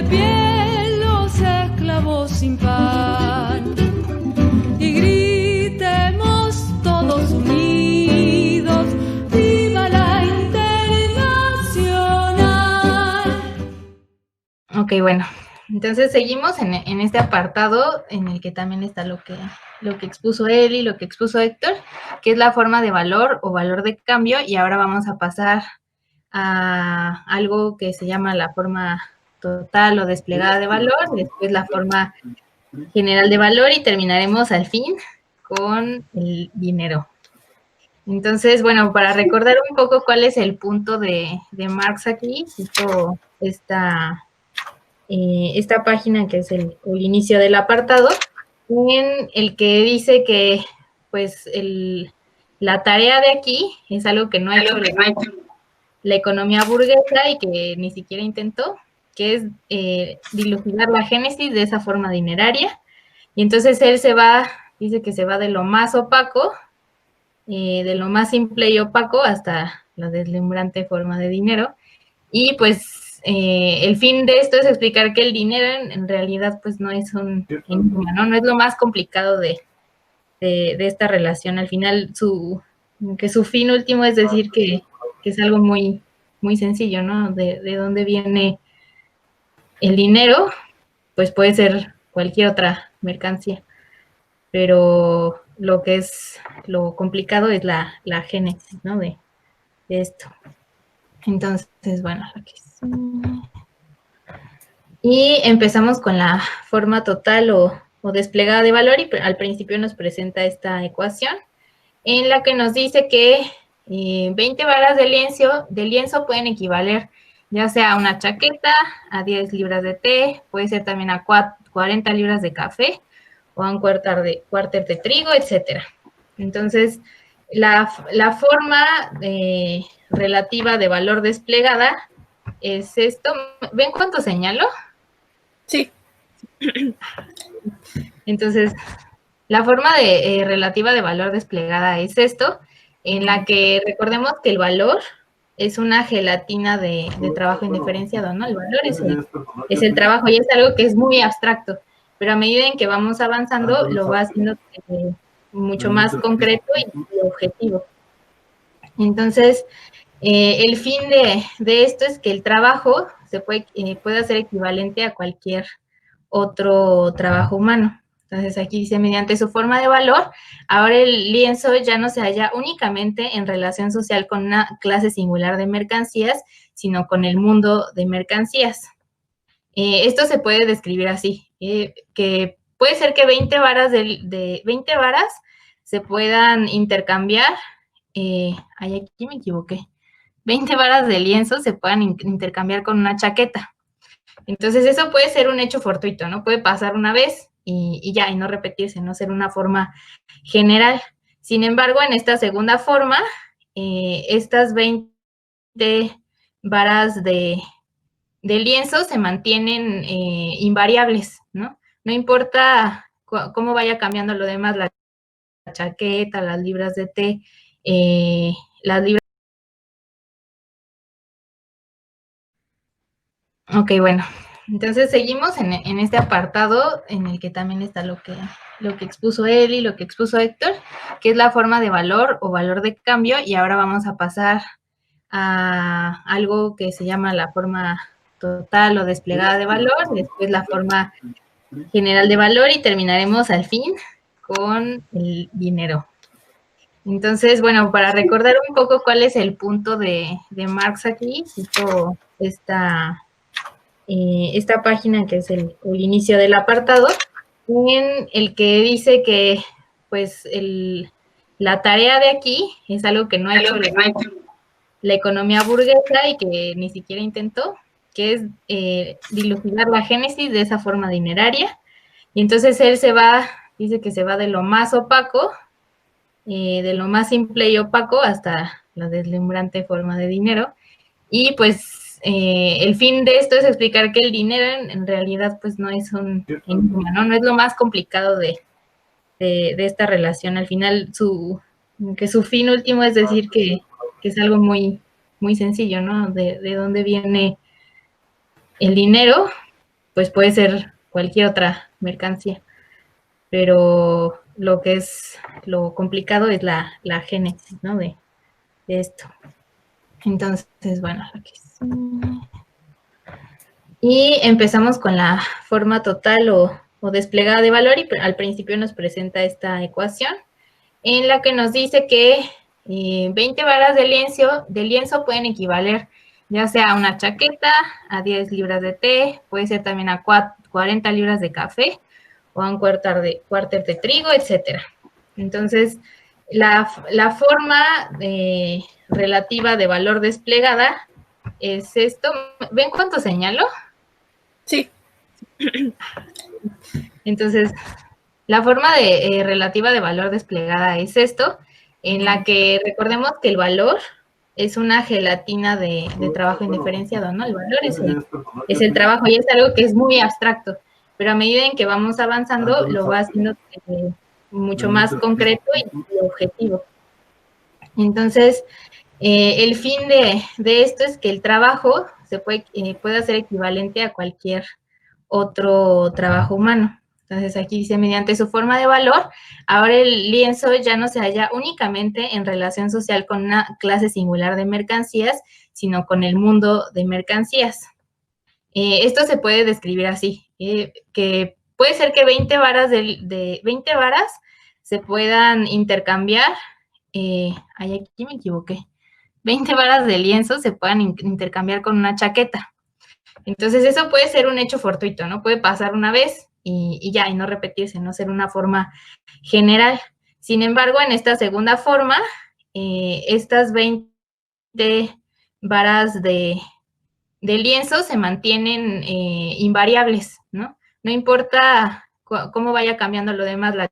pie los esclavos sin pan y gritemos todos unidos, ¡viva la Internacional! Ok, bueno, entonces seguimos en este apartado en el que también está lo que expuso él y lo que expuso Héctor, que es la forma de valor o valor de cambio, y ahora vamos a pasar a algo que se llama la forma total o desplegada de valor, después la forma general de valor y terminaremos al fin con el dinero. Entonces, bueno, para recordar un poco cuál es el punto de Marx aquí, cito esta página que es el inicio del apartado, en el que dice que pues la tarea de aquí es algo que no ha hecho la economía burguesa y que ni siquiera intentó, que es dilucidar la génesis de esa forma dineraria. Y entonces él dice que se va de lo más opaco, de lo más simple y opaco hasta la deslumbrante forma de dinero. Y pues el fin de esto es explicar que el dinero en realidad pues no es un enigma, ¿no? No es lo más complicado de esta relación. Al final su fin último es decir que es algo muy, muy sencillo, ¿no? De dónde viene el dinero, pues puede ser cualquier otra mercancía, pero lo que es lo complicado es la génesis, ¿no? De esto. Entonces, bueno, aquí sí. Y empezamos con la forma total o desplegada de valor, y al principio nos presenta esta ecuación en la que nos dice que 20 varas de lienzo pueden equivaler ya sea a una chaqueta, a 10 libras de té, puede ser también a 40 libras de café o a un cuarter de trigo, etcétera. Entonces, la forma relativa de valor desplegada es esto. ¿Ven cuánto señalo? Sí. Entonces, la forma relativa de valor desplegada es esto, en la que recordemos que el valor es una gelatina de trabajo indiferenciado, ¿no? El valor es el trabajo y es algo que es muy abstracto, pero a medida en que vamos avanzando lo va haciendo mucho más concreto y objetivo. Entonces, el fin de esto es que el trabajo se puede hacer equivalente a cualquier otro trabajo humano. Entonces aquí dice, mediante su forma de valor, ahora el lienzo ya no se halla únicamente en relación social con una clase singular de mercancías, sino con el mundo de mercancías. Esto se puede describir así, que puede ser que 20 varas de 20 varas se puedan intercambiar, aquí me equivoqué, 20 varas de lienzo se puedan intercambiar con una chaqueta. Entonces, eso puede ser un hecho fortuito, ¿no? Puede pasar una vez y ya, y no repetirse, no ser una forma general. Sin embargo, en esta segunda forma, estas 20 varas de lienzo se mantienen invariables, ¿no? No importa cómo vaya cambiando lo demás, la chaqueta, las libras de té, las libras. Ok, bueno, entonces seguimos en este apartado en el que también está lo que expuso él y lo que expuso Héctor, que es la forma de valor o valor de cambio, y ahora vamos a pasar a algo que se llama la forma total o desplegada de valor, después la forma general de valor y terminaremos al fin con el dinero. Entonces, bueno, para recordar un poco cuál es el punto de Marx aquí, cito esta página que es el inicio del apartado, en el que dice que pues la tarea de aquí es algo que no ha hecho la economía burguesa y que ni siquiera intentó, que es dilucidar la génesis de esa forma dineraria. Y entonces él dice que se va de lo más opaco, de lo más simple y opaco hasta la deslumbrante forma de dinero. Y pues el fin de esto es explicar que el dinero en realidad pues no es un enigma, ¿no? No es lo más complicado de esta relación. Al final su fin último es decir que es algo muy, muy sencillo, ¿no? De dónde viene el dinero, pues puede ser cualquier otra mercancía. Pero lo que es lo complicado es la génesis, ¿no? De esto. Entonces, bueno, aquí sí. Y empezamos con la forma total o desplegada de valor, y al principio nos presenta esta ecuación en la que nos dice que 20 varas de lienzo pueden equivaler ya sea a una chaqueta, a 10 libras de té, puede ser también a 40 libras de café o a un cuarter de trigo, etcétera. Entonces, la forma relativa de valor desplegada es esto. ¿Ven cuánto señalo? Sí. Entonces, la forma relativa de valor desplegada es esto, en la que recordemos que el valor es una gelatina de trabajo indiferenciado, ¿no? El valor es el trabajo y es algo que es muy abstracto, pero a medida en que vamos avanzando lo va haciendo mucho más concreto y objetivo. Entonces, el fin de esto es que el trabajo se puede hacer equivalente a cualquier otro trabajo humano. Entonces aquí dice, mediante su forma de valor, ahora el lienzo ya no se halla únicamente en relación social con una clase singular de mercancías, sino con el mundo de mercancías. Esto se puede describir así, que puede ser que 20 varas de 20 varas se puedan intercambiar, aquí me equivoqué, 20 varas de lienzo se puedan intercambiar con una chaqueta. Entonces, eso puede ser un hecho fortuito, ¿no? Puede pasar una vez y ya, y no repetirse, no ser una forma general. Sin embargo, en esta segunda forma, estas 20 varas de lienzo se mantienen invariables, ¿no? No importa cómo vaya cambiando lo demás, la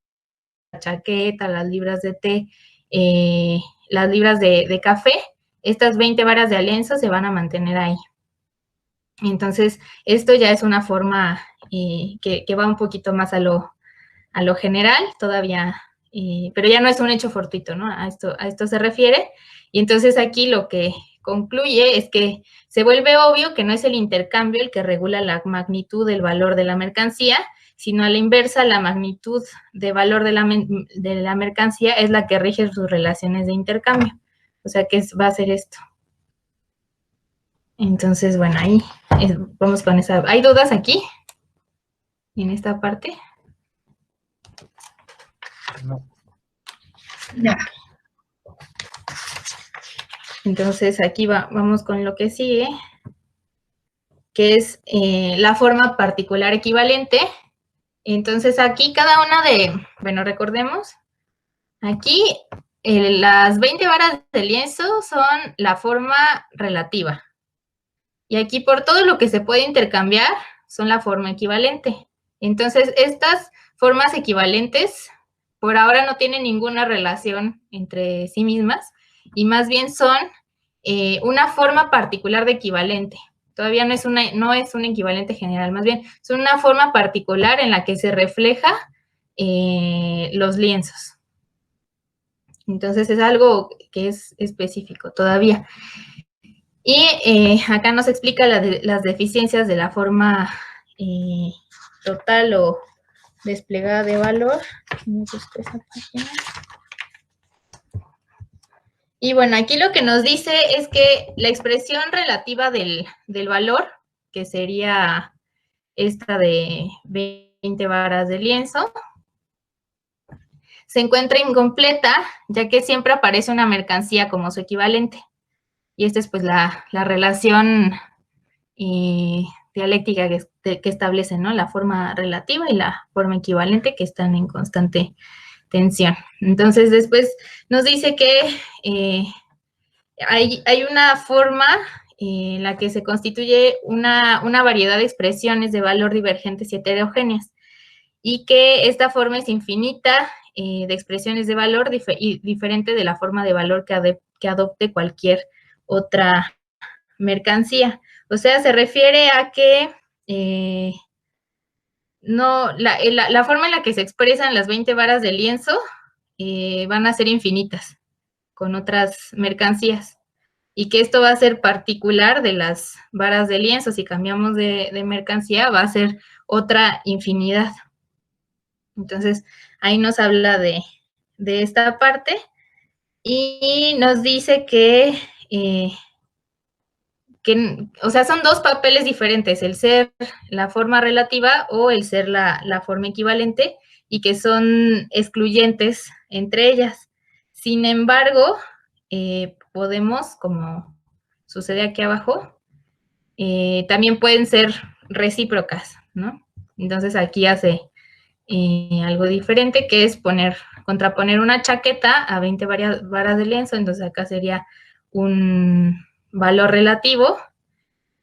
chaqueta, las libras de té, las libras de café, estas 20 varas de lienzo se van a mantener ahí. Entonces, esto ya es una forma que va un poquito más a lo general todavía, pero ya no es un hecho fortuito, ¿no? A esto se refiere. Y entonces aquí lo que concluye es que se vuelve obvio que no es el intercambio el que regula la magnitud del valor de la mercancía, sino a la inversa, la magnitud de valor de la mercancía es la que rige sus relaciones de intercambio. O sea, que va a ser esto. Entonces, bueno, ahí vamos con esa. ¿Hay dudas aquí? ¿En esta parte? No. Entonces, aquí vamos con lo que sigue, que es la forma particular equivalente. Entonces, aquí cada una bueno, recordemos, aquí las 20 varas de lienzo son la forma relativa. Y aquí por todo lo que se puede intercambiar son la forma equivalente. Entonces, estas formas equivalentes por ahora no tienen ninguna relación entre sí mismas y más bien son una forma particular de equivalente. Todavía no es un equivalente general, más bien son una forma particular en la que se refleja los lienzos. Entonces, es algo que es específico todavía. Y acá nos explica las deficiencias de la forma total o desplegada de valor. Y bueno, aquí lo que nos dice es que la expresión relativa del valor, que sería esta de 20 varas de lienzo, se encuentra incompleta, ya que siempre aparece una mercancía como su equivalente. Y esta es pues la relación dialéctica que establece, ¿no? La forma relativa y la forma equivalente que están en constante tensión. Entonces, después nos dice que hay una forma en la que se constituye una variedad de expresiones de valor divergentes y heterogéneas, y que esta forma es infinita de expresiones de valor diferente de la forma de valor que adopte cualquier otra mercancía. O sea, se refiere a que la forma en la que se expresan las 20 varas de lienzo van a ser infinitas con otras mercancías. y que esto va a ser particular de las varas de lienzo. Si cambiamos de mercancía, va a ser otra infinidad. Entonces, ahí nos habla de esta parte y nos dice que, o sea, son dos papeles diferentes, el ser la forma relativa o el ser la forma equivalente, y que son excluyentes entre ellas. Sin embargo, podemos, como sucede aquí abajo, también pueden ser recíprocas, ¿no? Entonces aquí hace algo diferente, que es contraponer una chaqueta a 20 varas de lienzo. Entonces acá sería un valor relativo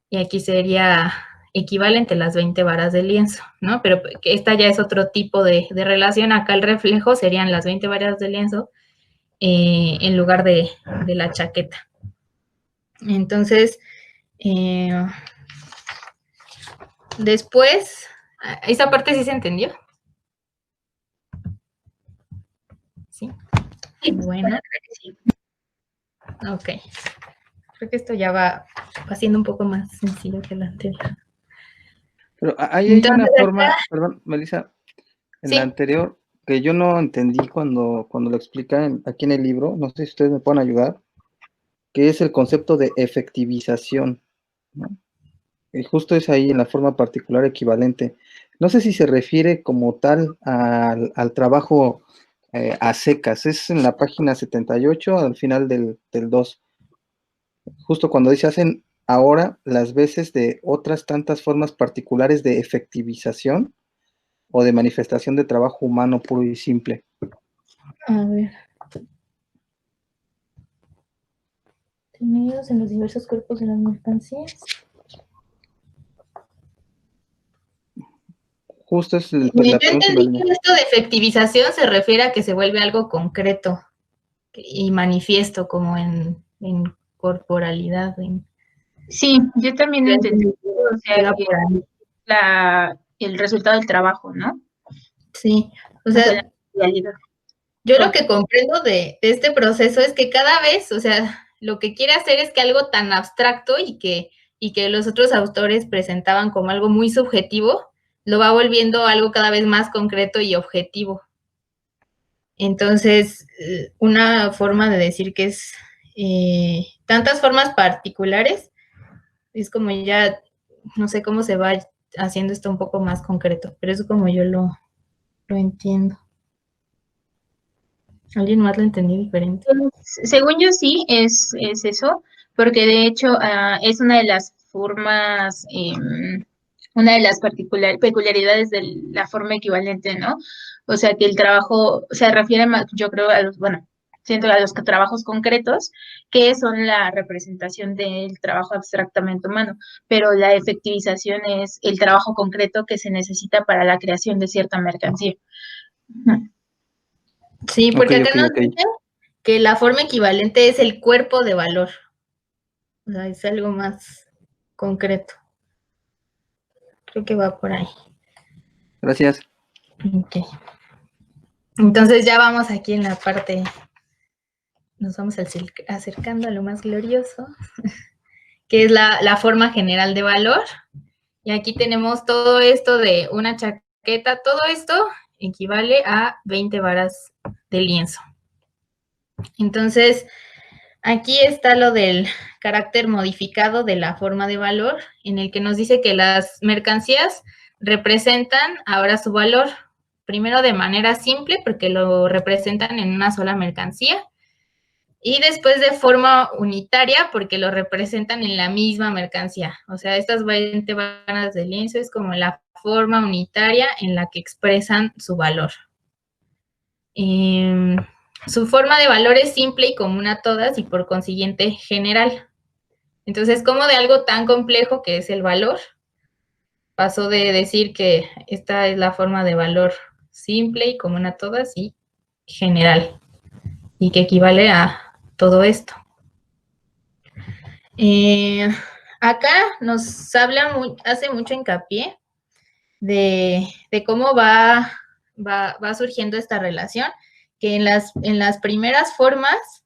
y aquí sería equivalente las 20 varas de lienzo, ¿no? Pero esta ya es otro tipo de relación. Acá el reflejo serían las 20 varas de lienzo en lugar de la chaqueta. Entonces, después, ¿esa parte sí se entendió? ¿Sí? Bueno. Ok. Creo que esto ya va siendo un poco más sencillo que la anterior. Pero ahí hay una forma, perdón, Melissa, en la anterior, que yo no entendí cuando lo explican aquí en el libro, no sé si ustedes me pueden ayudar, que es el concepto de efectivización, ¿no? Y justo es ahí en la forma particular equivalente. No sé si se refiere como tal al trabajo a secas, es en la página 78, al final del 2. Justo cuando dice hacen ahora las veces de otras tantas formas particulares de efectivización o de manifestación de trabajo humano puro y simple. A ver. Tenidos en los diversos cuerpos de las mercancías. Justo es yo entendí que esto de efectivización se refiere a que se vuelve algo concreto y manifiesto, como en corporalidad. Sí, yo también entendí. O sea, que el resultado del trabajo, ¿no? Sí, o sea, yo lo que comprendo de este proceso es que cada vez, o sea, lo que quiere hacer es que algo tan abstracto y que los otros autores presentaban como algo muy subjetivo, lo va volviendo algo cada vez más concreto y objetivo. Entonces, una forma de decir que es tantas formas particulares, es como ya, no sé cómo se va haciendo esto un poco más concreto, pero eso como yo lo entiendo. ¿Alguien más lo entendió diferente? Según yo sí, es eso, porque de hecho es una de las formas, una de las peculiaridades de la forma equivalente, ¿no? O sea, que el trabajo se refiere más, yo creo, a los, bueno, siento a los trabajos concretos, que son la representación del trabajo abstractamente humano, pero la efectivización es el trabajo concreto que se necesita para la creación de cierta mercancía. Sí, porque acá nos dicen que la forma equivalente es el cuerpo de valor. O sea, es algo más concreto. Creo que va por ahí. Gracias. Ok. Entonces ya vamos aquí en la parte, nos vamos acercando a lo más glorioso, que es la forma general de valor. Y aquí tenemos todo esto de una chaqueta, todo esto equivale a 20 varas de lienzo. Entonces, aquí está lo del carácter modificado de la forma de valor, en el que nos dice que las mercancías representan ahora su valor, primero de manera simple, porque lo representan en una sola mercancía, y después de forma unitaria, porque lo representan en la misma mercancía. O sea, estas 20 varas de lienzo es como la forma unitaria en la que expresan su valor. Su forma de valor es simple y común a todas y por consiguiente general. Entonces, como de algo tan complejo que es el valor, pasó de decir que esta es la forma de valor simple y común a todas y general, y que equivale a todo esto. Acá nos habla, hace mucho hincapié de cómo va surgiendo esta relación, que en las primeras formas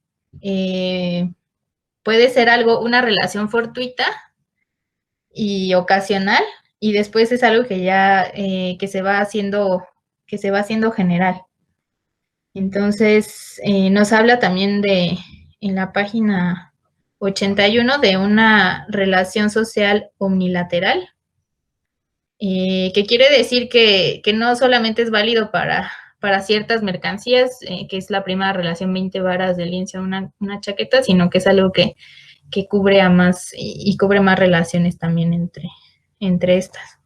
puede ser una relación fortuita y ocasional, y después es algo que ya que se va haciendo general. Entonces, nos habla también en la página 81 de una relación social omnilateral, que quiere decir que no solamente es válido para ciertas mercancías, que es la primera relación 20 varas de lienzo, una chaqueta, sino que es algo que cubre a más y cubre más relaciones también entre estas.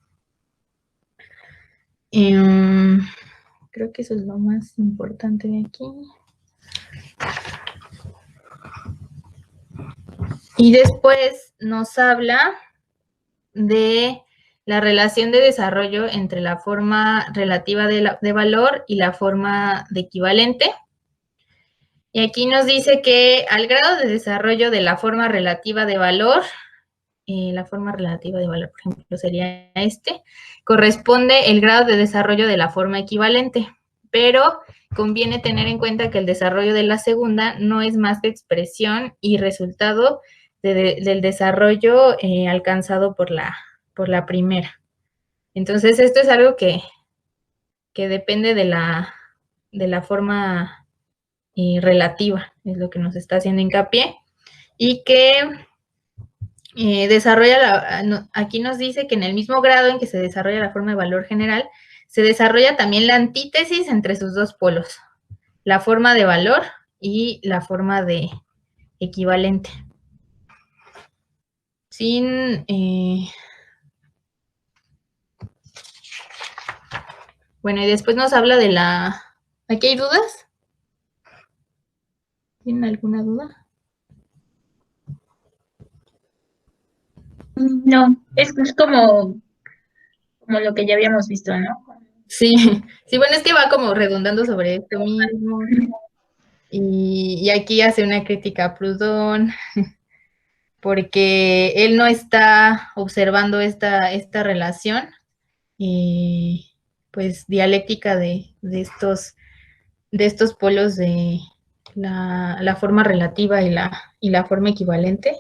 Creo que eso es lo más importante de aquí. Y después nos habla de la relación de desarrollo entre la forma relativa de valor y la forma de equivalente. Y aquí nos dice que al grado de desarrollo de la forma relativa de valor, por ejemplo, sería corresponde el grado de desarrollo de la forma equivalente, pero conviene tener en cuenta que el desarrollo de la segunda no es más que expresión y resultado del desarrollo alcanzado por la primera. Entonces, esto es algo que depende de la forma relativa, es lo que nos está haciendo hincapié, y que aquí nos dice que en el mismo grado en que se desarrolla la forma de valor general, se desarrolla también la antítesis entre sus dos polos, la forma de valor y la forma de equivalente. Bueno, y después nos habla de ¿Aquí hay dudas? ¿Tienen alguna duda? No, es como lo que ya habíamos visto, ¿no? Sí, bueno, es que va como redundando sobre esto mismo. Y aquí hace una crítica a Proudhon, porque él no está observando esta relación, pues dialéctica de estos polos de la forma relativa y la forma equivalente.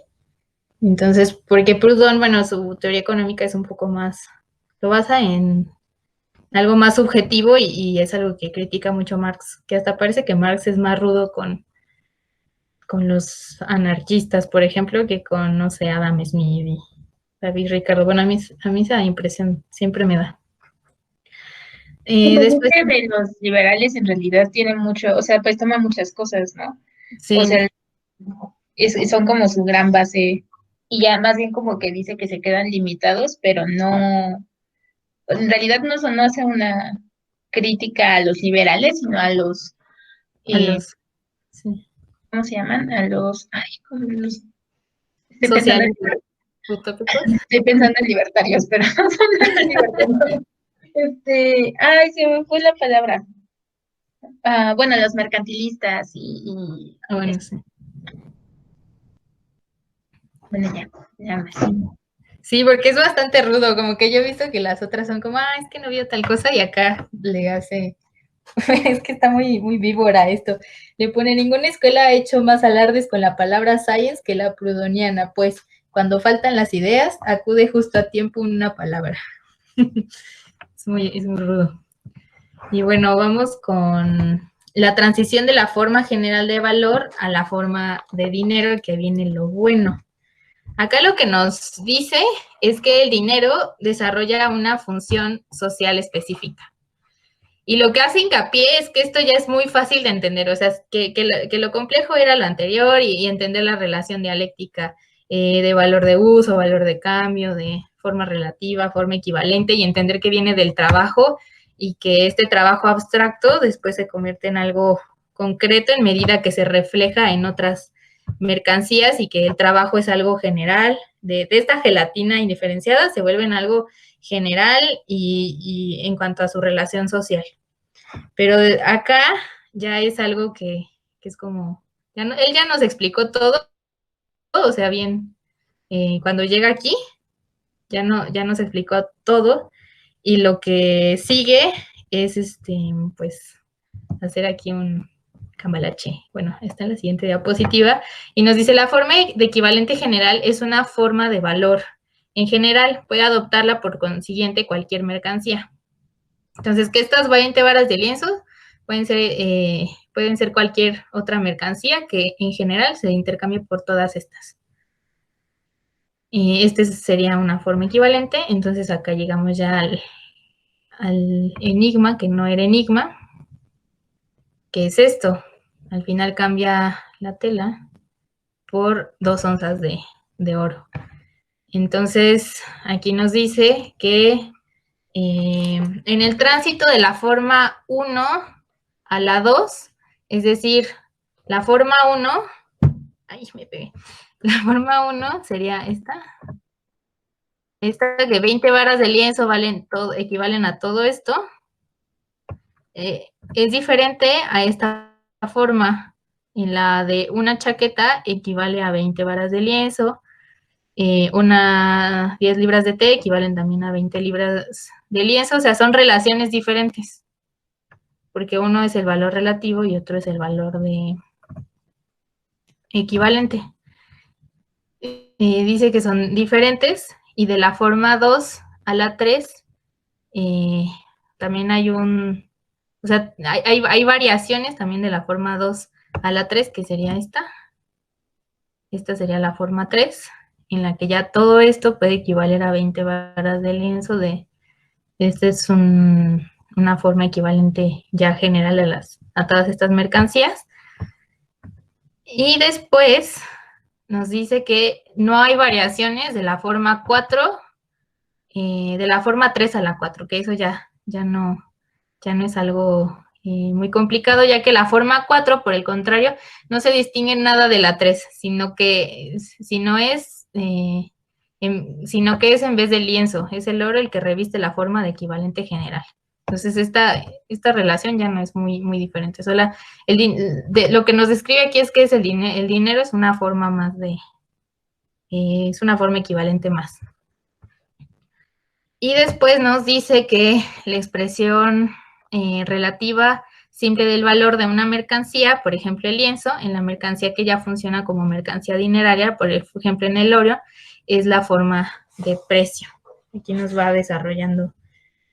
Entonces, porque Proudhon, bueno, su teoría económica es un poco más, lo basa en algo más subjetivo y es algo que critica mucho Marx, que hasta parece que Marx es más rudo con los anarquistas, por ejemplo, que con, no sé, Adam Smith y David Ricardo. Bueno, a mí esa impresión siempre me da. Después de los liberales en realidad tienen mucho, o sea, pues toman muchas cosas, ¿no? Sí. O sea, son como su gran base y ya más bien como que dice que se quedan limitados, pero no, en realidad no hace una crítica a los liberales, sino a los sí. ¿cómo se llaman? A los, sociales utópicos. Estoy pensando en libertarios, pero no son libertarios. Se me fue la palabra. Bueno, los mercantilistas Bueno, sí. Bueno, ya más. Sí, porque es bastante rudo, como que yo he visto que las otras son como, es que no vio tal cosa, y acá le hace, es que está muy, muy víbora esto. Le pone, ninguna escuela ha hecho más alardes con la palabra science que la proudhoniana, pues cuando faltan las ideas, acude justo a tiempo una palabra. Es muy rudo. Y bueno, vamos con la transición de la forma general de valor a la forma de dinero, que viene lo bueno. Acá lo que nos dice es que el dinero desarrolla una función social específica. Y lo que hace hincapié es que esto ya es muy fácil de entender, o sea, que lo complejo era lo anterior y entender la relación dialéctica de valor de uso, valor de cambio, de forma relativa, forma equivalente, y entender que viene del trabajo y que este trabajo abstracto después se convierte en algo concreto en medida que se refleja en otras mercancías y que el trabajo es algo general. De esta gelatina indiferenciada se vuelve en algo general y en cuanto a su relación social. Pero acá ya es algo que es como, él ya nos explicó todo, o sea, bien, cuando llega aquí, ya nos explicó todo, y lo que sigue es, pues, hacer aquí Cambalache. Bueno, está en la siguiente diapositiva. Y nos dice, la forma de equivalente general es una forma de valor. En general, puede adoptarla por consiguiente cualquier mercancía. Entonces, que estas 20 varas de lienzo pueden ser cualquier otra mercancía que en general se intercambie por todas estas. Y esta sería una forma equivalente. Entonces, acá llegamos ya al enigma, que no era enigma. ¿Qué es esto? Al final cambia la tela por 2 onzas de oro. Entonces, aquí nos dice que en el tránsito de la forma 1 a la 2, es decir, la forma 1, ay, me pegué, la forma 1 sería esta que 20 varas de lienzo equivalen a todo esto, es diferente a esta forma. En la de una chaqueta equivale a 20 varas de lienzo, 10 libras de té equivalen también a 20 libras de lienzo, o sea, son relaciones diferentes, porque uno es el valor relativo y otro es el valor de equivalente. Dice que son diferentes, y de la forma 2 a la 3 también hay o sea, hay variaciones también de la forma 2 a la 3, que sería esta. Esta sería la forma 3, en la que ya todo esto puede equivaler a 20 varas de lienzo. Esta es una forma equivalente ya general a todas estas mercancías. Y después nos dice que no hay variaciones de la forma 4, de la forma 3 a la 4, que eso ya no es algo muy complicado, ya que la forma 4, por el contrario, no se distingue nada de la 3, sino que es en vez del lienzo, es el oro el que reviste la forma de equivalente general. Entonces, esta relación ya no es muy diferente. Solo lo que nos describe aquí es que el dinero es una forma más es una forma equivalente más. Y después nos dice que la expresión relativa simple del valor de una mercancía, por ejemplo el lienzo, en la mercancía que ya funciona como mercancía dineraria, por ejemplo en el oro, es la forma de precio. Aquí nos va desarrollando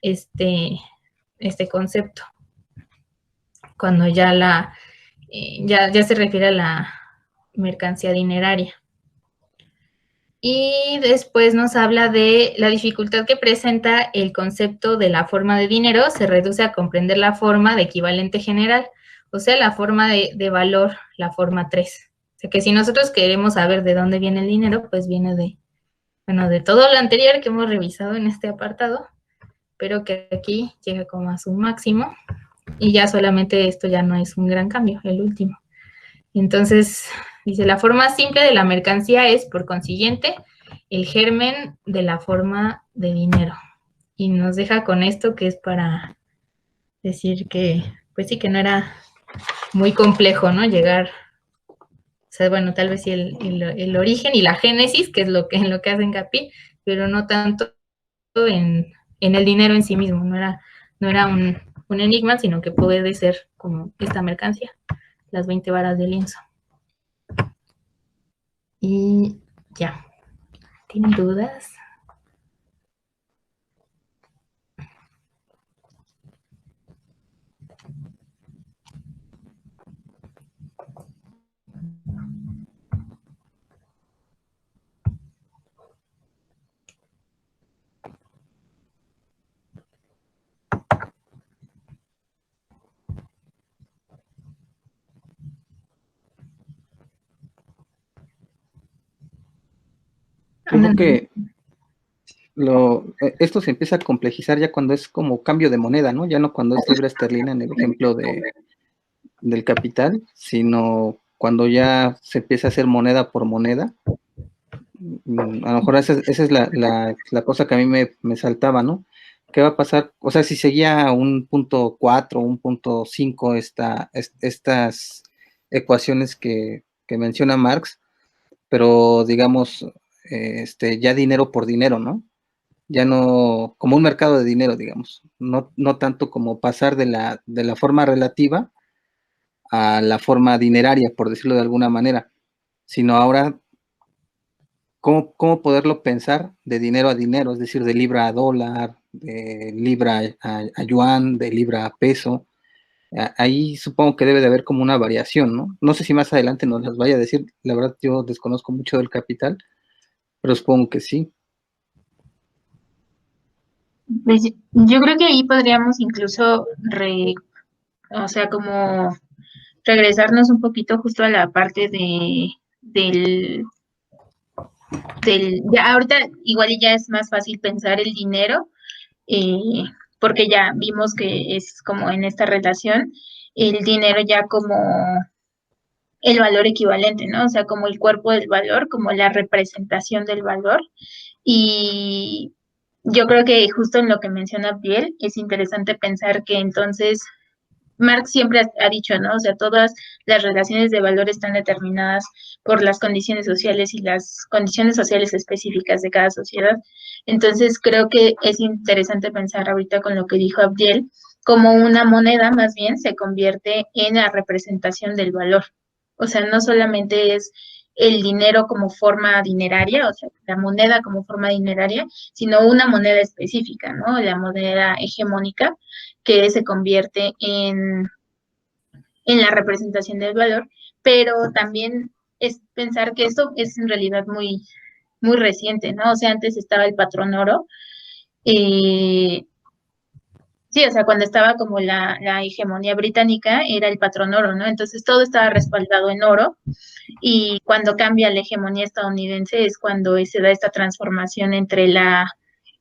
este concepto, cuando ya se refiere a la mercancía dineraria. Y después nos habla de la dificultad que presenta el concepto de la forma de dinero, se reduce a comprender la forma de equivalente general, o sea, la forma de valor, la forma 3. O sea, que si nosotros queremos saber de dónde viene el dinero, pues viene de todo lo anterior que hemos revisado en este apartado, pero que aquí llega como a su máximo, y ya solamente esto ya no es un gran cambio, el último. Entonces, dice, la forma simple de la mercancía es, por consiguiente, el germen de la forma de dinero. Y nos deja con esto, que es para decir que, pues sí, que no era muy complejo, ¿no? Llegar, o sea, bueno, tal vez sí el origen y la génesis, que es en lo que hace hincapié, pero no tanto en el dinero en sí mismo. No era un enigma, sino que puede ser como esta mercancía, las 20 varas de lienzo. Y ya. ¿Tienen dudas? Yo creo que esto se empieza a complejizar ya cuando es como cambio de moneda, ¿no? Ya no cuando es libra esterlina en el ejemplo del capital, sino cuando ya se empieza a hacer moneda por moneda. A lo mejor esa es la cosa que a mí me saltaba, ¿no? ¿Qué va a pasar? O sea, si seguía un punto 4, un punto 5 estas ecuaciones que menciona Marx, pero digamos, ya dinero por dinero, ¿no? Ya no, como un mercado de dinero, digamos, no tanto como pasar de la forma relativa a la forma dineraria, por decirlo de alguna manera, sino ahora cómo poderlo pensar de dinero a dinero, es decir, de libra a dólar, de libra a yuan, de libra a peso. Ahí supongo que debe de haber como una variación, ¿no? No sé si más adelante nos las vaya a decir, la verdad yo desconozco mucho del capital, pero supongo que sí. Pues yo creo que ahí podríamos incluso, o sea, como regresarnos un poquito justo a la parte ya ahorita igual ya es más fácil pensar el dinero, eh, porque ya vimos que es como en esta relación, el dinero ya como el valor equivalente, ¿no? O sea, como el cuerpo del valor, como la representación del valor. Y yo creo que justo en lo que menciona Biel, es interesante pensar que entonces Marx siempre ha dicho, ¿no? O sea, todas las relaciones de valor están determinadas por las condiciones sociales y las condiciones sociales específicas de cada sociedad. Entonces, creo que es interesante pensar ahorita con lo que dijo Abdiel, como una moneda más bien se convierte en la representación del valor. O sea, no solamente es el dinero como forma dineraria, o sea, la moneda como forma dineraria, sino una moneda específica, ¿no? La moneda hegemónica que se convierte en la representación del valor, pero también es pensar que esto es en realidad muy, muy reciente, ¿no? O sea, antes estaba el patrón oro, sí, o sea, cuando estaba como la hegemonía británica era el patrón oro, ¿no? Entonces todo estaba respaldado en oro y cuando cambia la hegemonía estadounidense es cuando se da esta transformación entre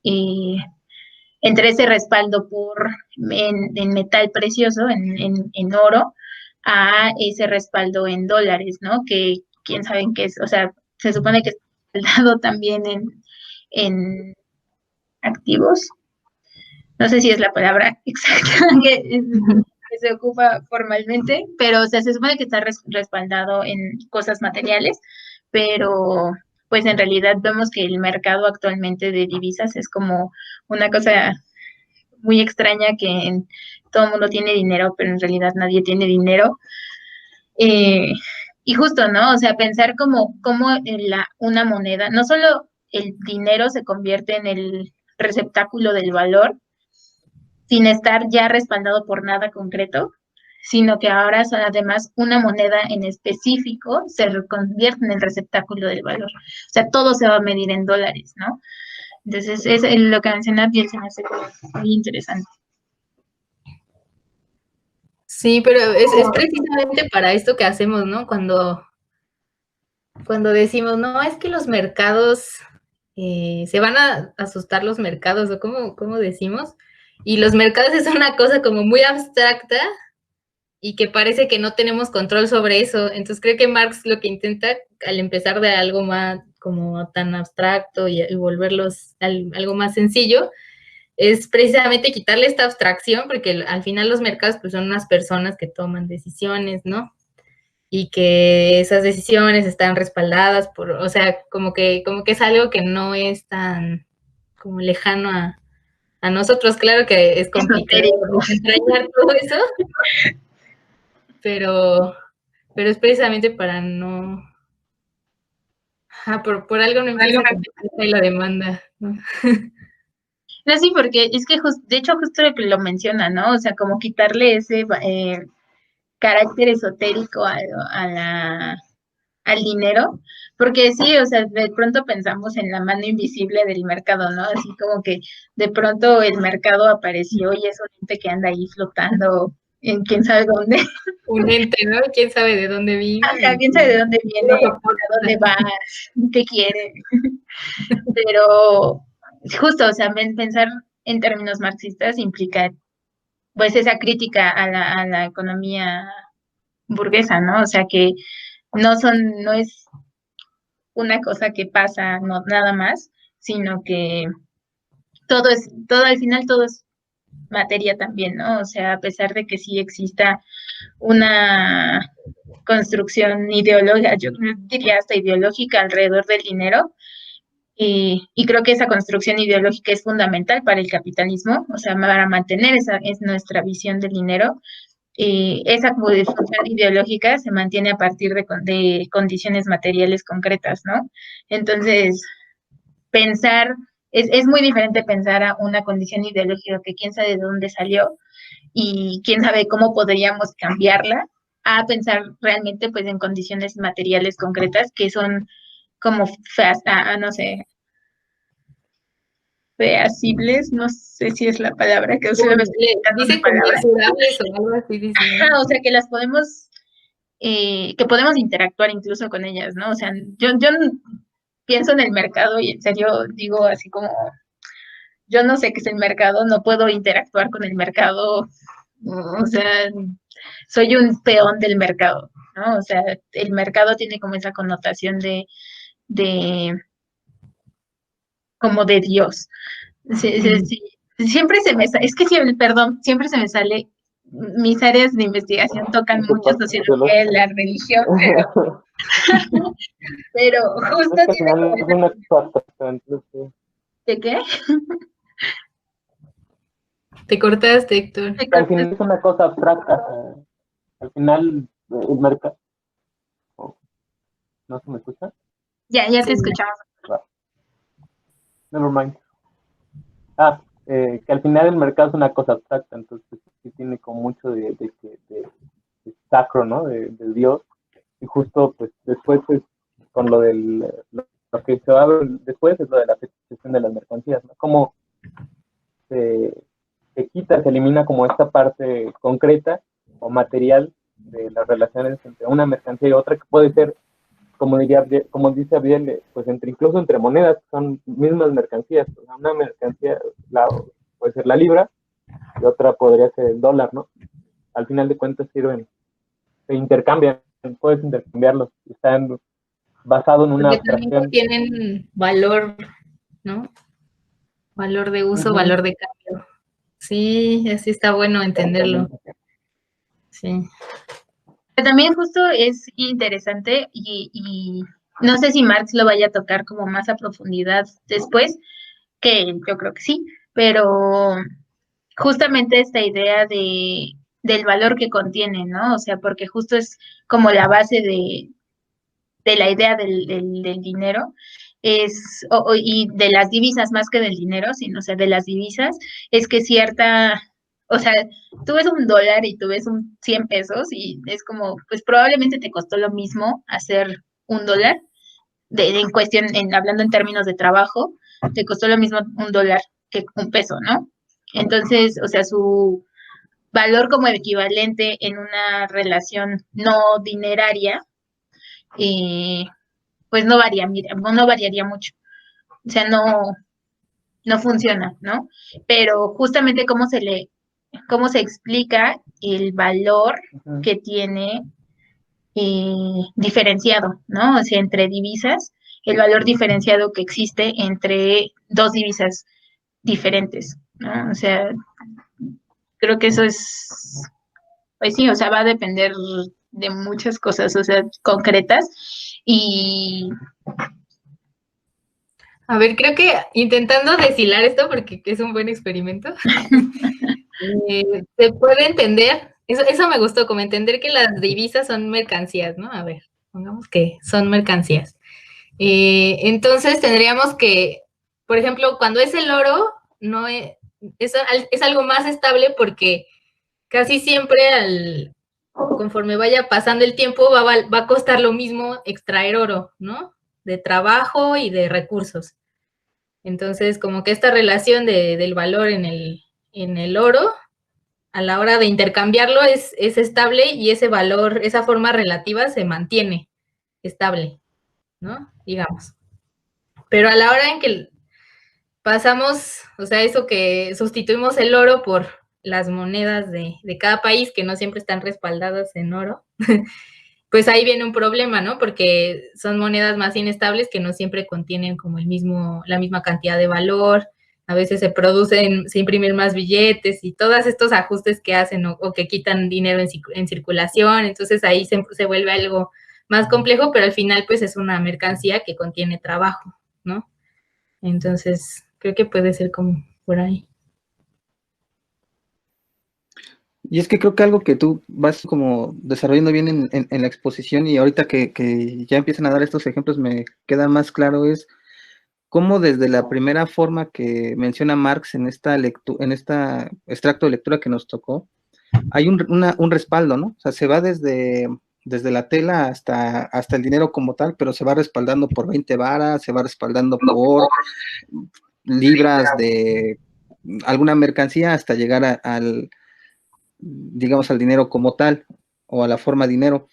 eh, entre ese respaldo en metal precioso, en oro, a ese respaldo en dólares, ¿no? Que quién sabe en qué es, o sea, se supone que es respaldado también en activos. No sé si es la palabra exacta que se ocupa formalmente, pero o sea, se supone que está respaldado en cosas materiales, pero pues en realidad vemos que el mercado actualmente de divisas es como una cosa muy extraña que todo el mundo tiene dinero, pero en realidad nadie tiene dinero. Y justo, ¿no? O sea, pensar como una moneda, no solo el dinero se convierte en el receptáculo del valor, sin estar ya respaldado por nada concreto, sino que ahora son además una moneda en específico se convierte en el receptáculo del valor. O sea, todo se va a medir en dólares, ¿no? Entonces, es lo que menciona Biel se me hace muy interesante. Sí, pero es precisamente para esto que hacemos, ¿no? Cuando decimos, no, es que los mercados, se van a asustar los mercados, o cómo decimos, y los mercados es una cosa como muy abstracta y que parece que no tenemos control sobre eso. Entonces creo que Marx lo que intenta al empezar de algo más como tan abstracto y volverlos algo más sencillo, es precisamente quitarle esta abstracción, porque al final los mercados pues son unas personas que toman decisiones, ¿no? Y que esas decisiones están respaldadas por, o sea, como que es algo que no es tan como lejano a nosotros. Claro que es complicado desentrañar todo eso, pero es precisamente para no, por algo no empieza la demanda, ¿no? No, sí, porque es que de hecho justo lo que lo menciona, ¿no? O sea, como quitarle ese carácter esotérico al dinero, porque sí, o sea, de pronto pensamos en la mano invisible del mercado, ¿no? Así como que de pronto el mercado apareció y es un ente que anda ahí flotando en quién sabe dónde. Un ente, ¿no? ¿Quién sabe de dónde vino? Ajá, quién sabe de dónde viene, a dónde va, qué quiere. Pero justo, o sea, pensar en términos marxistas implica pues esa crítica a la economía burguesa, ¿no? O sea que no es una cosa que pasa, no, nada más, sino que todo al final todo es materia también, ¿no? O sea, a pesar de que sí exista una construcción ideológica, yo diría hasta ideológica alrededor del dinero, y creo que esa construcción ideológica es fundamental para el capitalismo, o sea, para mantener esa es nuestra visión del dinero. esa modificación ideológica se mantiene a partir de condiciones materiales concretas, ¿no? Entonces, pensar, es muy diferente pensar a una condición ideológica que quién sabe de dónde salió y quién sabe cómo podríamos cambiarla, a pensar realmente pues en condiciones materiales concretas que son como no sé, feasibles, no sé si es la palabra que uso, Dice conmensurables o algo así, dice. O sea, que las podemos, que podemos interactuar incluso con ellas, ¿no? O sea, yo pienso en el mercado y en serio digo así como, yo no sé qué es el mercado, no puedo interactuar con el mercado, o sea, soy un peón del mercado, ¿no? O sea, el mercado tiene como esa connotación de como de Dios. Sí. Siempre se me sale, es que siempre, perdón, siempre se me sale, mis áreas de investigación tocan mucho sociología y la religión, pero justo es que tiene como es una cosa, entonces, ¿de qué? Te cortaste, Héctor. al final es una cosa abstracta. Al final, el mercado. ¿No se me escucha? Ya te escuchamos. Never mind. Que al final el mercado es una cosa abstracta, entonces sí tiene como mucho de sacro, ¿no? De Dios. Y justo, pues, después, pues, con lo que se va a ver después es lo de la gestión de las mercancías, ¿no? Como se quita, se elimina como esta parte concreta o material de las relaciones entre una mercancía y otra, que puede ser, como dice Abiel, pues incluso entre monedas, son mismas mercancías. O sea, una mercancía puede ser la libra y otra podría ser el dólar, ¿no? Al final de cuentas se intercambian, puedes intercambiarlos, están basados en una abstracción. Tienen valor, ¿no? Valor de uso, valor de cambio. Sí, así está bueno entenderlo. Sí. También justo es interesante y no sé si Marx lo vaya a tocar como más a profundidad después, que yo creo que sí, pero justamente esta idea del valor que contiene, ¿no? O sea, porque justo es como la base de la idea del dinero, y de las divisas más que del dinero, sino, o sea, de las divisas, es que o sea, tú ves un dólar y tú ves 100 pesos y es como, pues probablemente te costó lo mismo hacer un dólar, en cuestión, hablando en términos de trabajo, te costó lo mismo un dólar que un peso, ¿no? Entonces, o sea, su valor como equivalente en una relación no dineraria, pues no variaría mucho. O sea, no funciona, ¿no? Pero justamente cómo se explica el valor que tiene diferenciado, ¿no? O sea, entre divisas, el valor diferenciado que existe entre dos divisas diferentes, ¿no? O sea, creo que eso pues sí, o sea, va a depender de muchas cosas, o sea, concretas. Y a ver, creo que intentando deshilar esto, porque es un buen experimento, se puede entender, eso me gustó, como entender que las divisas son mercancías, ¿no? A ver, pongamos que son mercancías. Entonces tendríamos que, por ejemplo, cuando es el oro, no es algo más estable porque casi siempre conforme vaya pasando el tiempo va a costar lo mismo extraer oro, ¿no? De trabajo y de recursos. Entonces, como que esta relación del valor en el oro, a la hora de intercambiarlo es estable y ese valor, esa forma relativa se mantiene estable, ¿no? Digamos. Pero a la hora en que pasamos, o sea, eso que sustituimos el oro por las monedas de cada país, que no siempre están respaldadas en oro, pues ahí viene un problema, ¿no? Porque son monedas más inestables que no siempre contienen como la misma cantidad de valor. A veces se imprimen más billetes y todos estos ajustes que hacen o que quitan dinero en circulación. Entonces ahí se vuelve algo más complejo, pero al final pues es una mercancía que contiene trabajo, ¿no? Entonces creo que puede ser como por ahí. Y es que creo que algo que tú vas como desarrollando bien en la exposición y ahorita que ya empiezan a dar estos ejemplos me queda más claro es cómo desde la primera forma que menciona Marx en esta extracto de lectura que nos tocó, hay un respaldo, ¿no? O sea, se va desde la tela hasta el dinero como tal, pero se va respaldando por 20 varas, se va respaldando por libras de alguna mercancía hasta llegar digamos, al dinero como tal o a la forma dinero.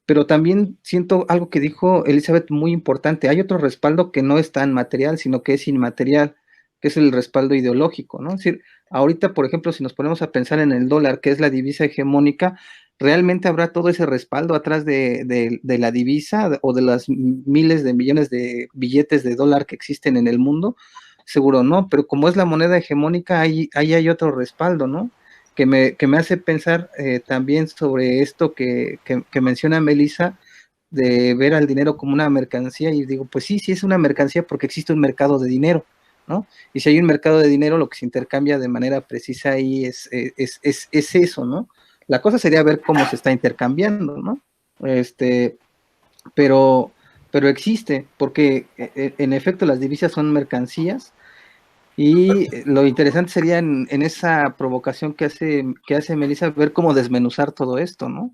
Pero también siento algo que dijo Elizabeth muy importante. Hay otro respaldo que no es tan material, sino que es inmaterial, que es el respaldo ideológico, ¿no? Es decir, ahorita, por ejemplo, si nos ponemos a pensar en el dólar, que es la divisa hegemónica, ¿realmente habrá todo ese respaldo atrás de la divisa o de las miles de millones de billetes de dólar que existen en el mundo? Seguro no, pero como es la moneda hegemónica, ahí hay otro respaldo, ¿no? Que me hace pensar también sobre esto que menciona Melissa, de ver al dinero como una mercancía, y digo, pues sí es una mercancía porque existe un mercado de dinero, ¿no? Y si hay un mercado de dinero, lo que se intercambia de manera precisa ahí es eso, ¿no? La cosa sería ver cómo se está intercambiando, ¿no? Pero existe, porque en efecto las divisas son mercancías, y lo interesante sería en esa provocación que hace Melissa, ver cómo desmenuzar todo esto, ¿no?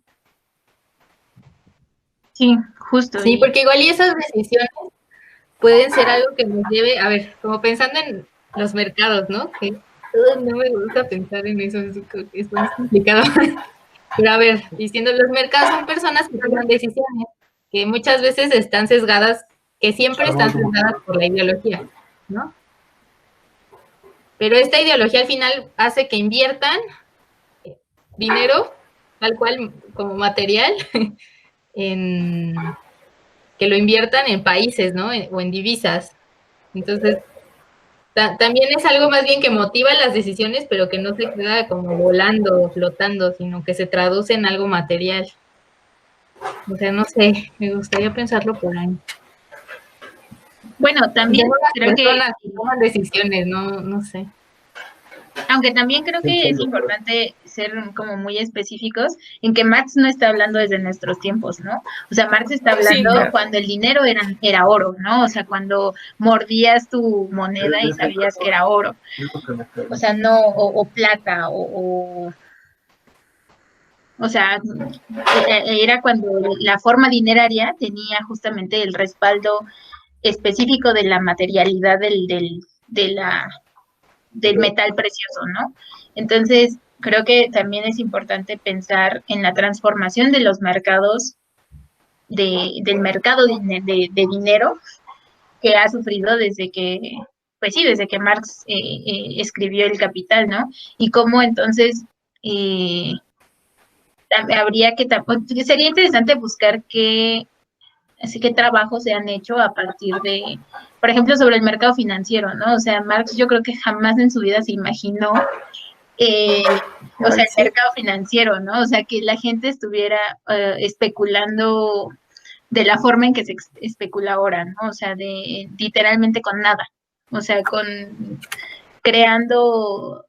Sí, justo. Sí, porque igual y esas decisiones pueden ser algo que nos lleve, a ver, como pensando en los mercados, ¿no? Que no me gusta pensar en eso, es muy complicado. Pero a ver, diciendo, los mercados son personas que toman decisiones que muchas veces están sesgadas, que siempre están sesgadas por la ideología, ¿no? Pero esta ideología al final hace que inviertan dinero, tal cual como material, que lo inviertan en países, ¿no? O en divisas. Entonces, también es algo más bien que motiva las decisiones, pero que no se queda como volando o flotando, sino que se traduce en algo material. O sea, no sé, me gustaría pensarlo por ahí. Bueno, también creo que toman decisiones, no sé. Aunque también creo que es importante ser como muy específicos en que Marx no está hablando desde nuestros tiempos, ¿no? O sea, Marx está hablando cuando el dinero era oro, ¿no? O sea, cuando mordías tu moneda y sabías que era oro. O sea, no, o plata, o sea, era cuando la forma dineraria tenía justamente el respaldo específico de la materialidad del metal precioso, ¿no? Entonces, creo que también es importante pensar en la transformación de los mercados, del mercado de dinero que ha sufrido desde que, pues sí, desde que Marx escribió El Capital, ¿no? Y cómo entonces habría que, sería interesante buscar qué trabajos se han hecho a partir de, por ejemplo, sobre el mercado financiero, ¿no? O sea, Marx yo creo que jamás en su vida se imaginó, o sea, el mercado financiero, ¿no? O sea, que la gente estuviera especulando de la forma en que se especula ahora, ¿no? O sea, literalmente con nada, o sea, creando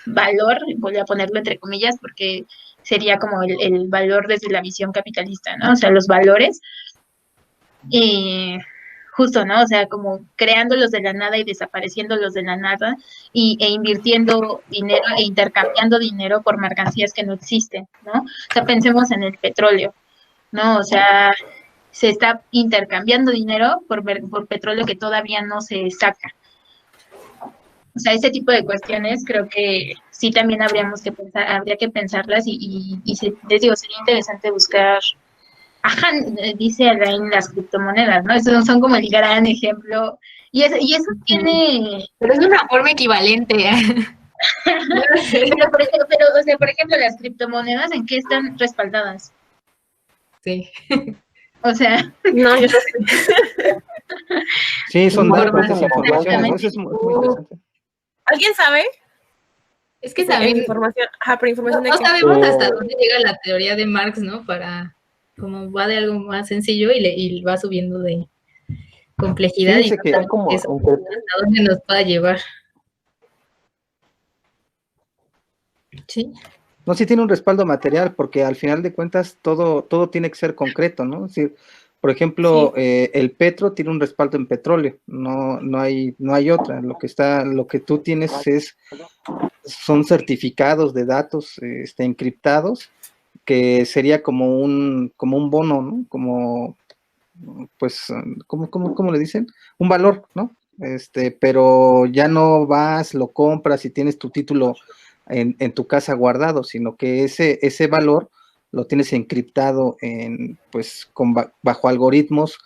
valor, voy a ponerlo entre comillas, porque sería como el valor desde la visión capitalista, ¿no? O sea, los valores, justo, ¿no? O sea, como creándolos de la nada y desapareciéndolos de la nada e invirtiendo dinero e intercambiando dinero por mercancías que no existen, ¿no? O sea, pensemos en el petróleo, ¿no? O sea, se está intercambiando dinero por petróleo que todavía no se saca. O sea, ese tipo de cuestiones creo que sí también habría que pensarlas y les digo, sería interesante buscar, dice Alain, las criptomonedas, ¿no? Esos son como el gran ejemplo. Y eso tiene... Pero es una forma equivalente. pero, o sea, por ejemplo, las criptomonedas, ¿en qué están respaldadas? Sí. O sea... No, yo no sé. Sí, son datos, es información, eso es muy interesante. ¿Alguien sabe? Es que también información, pero información no sabemos hasta dónde llega la teoría de Marx, ¿no? Para, como va de algo más sencillo y va subiendo de complejidad y que como hasta dónde nos pueda llevar. Sí. No, sí tiene un respaldo material, porque al final de cuentas todo tiene que ser concreto, ¿no? Es decir, por ejemplo, el petro tiene un respaldo en petróleo, no hay otra. Lo que tú tienes son certificados de datos encriptados, que sería como un bono, ¿no? Como, pues, ¿cómo le dicen? Un valor, ¿no? Pero ya no vas, lo compras y tienes tu título en tu casa guardado, sino que ese valor lo tienes encriptado pues, bajo algoritmos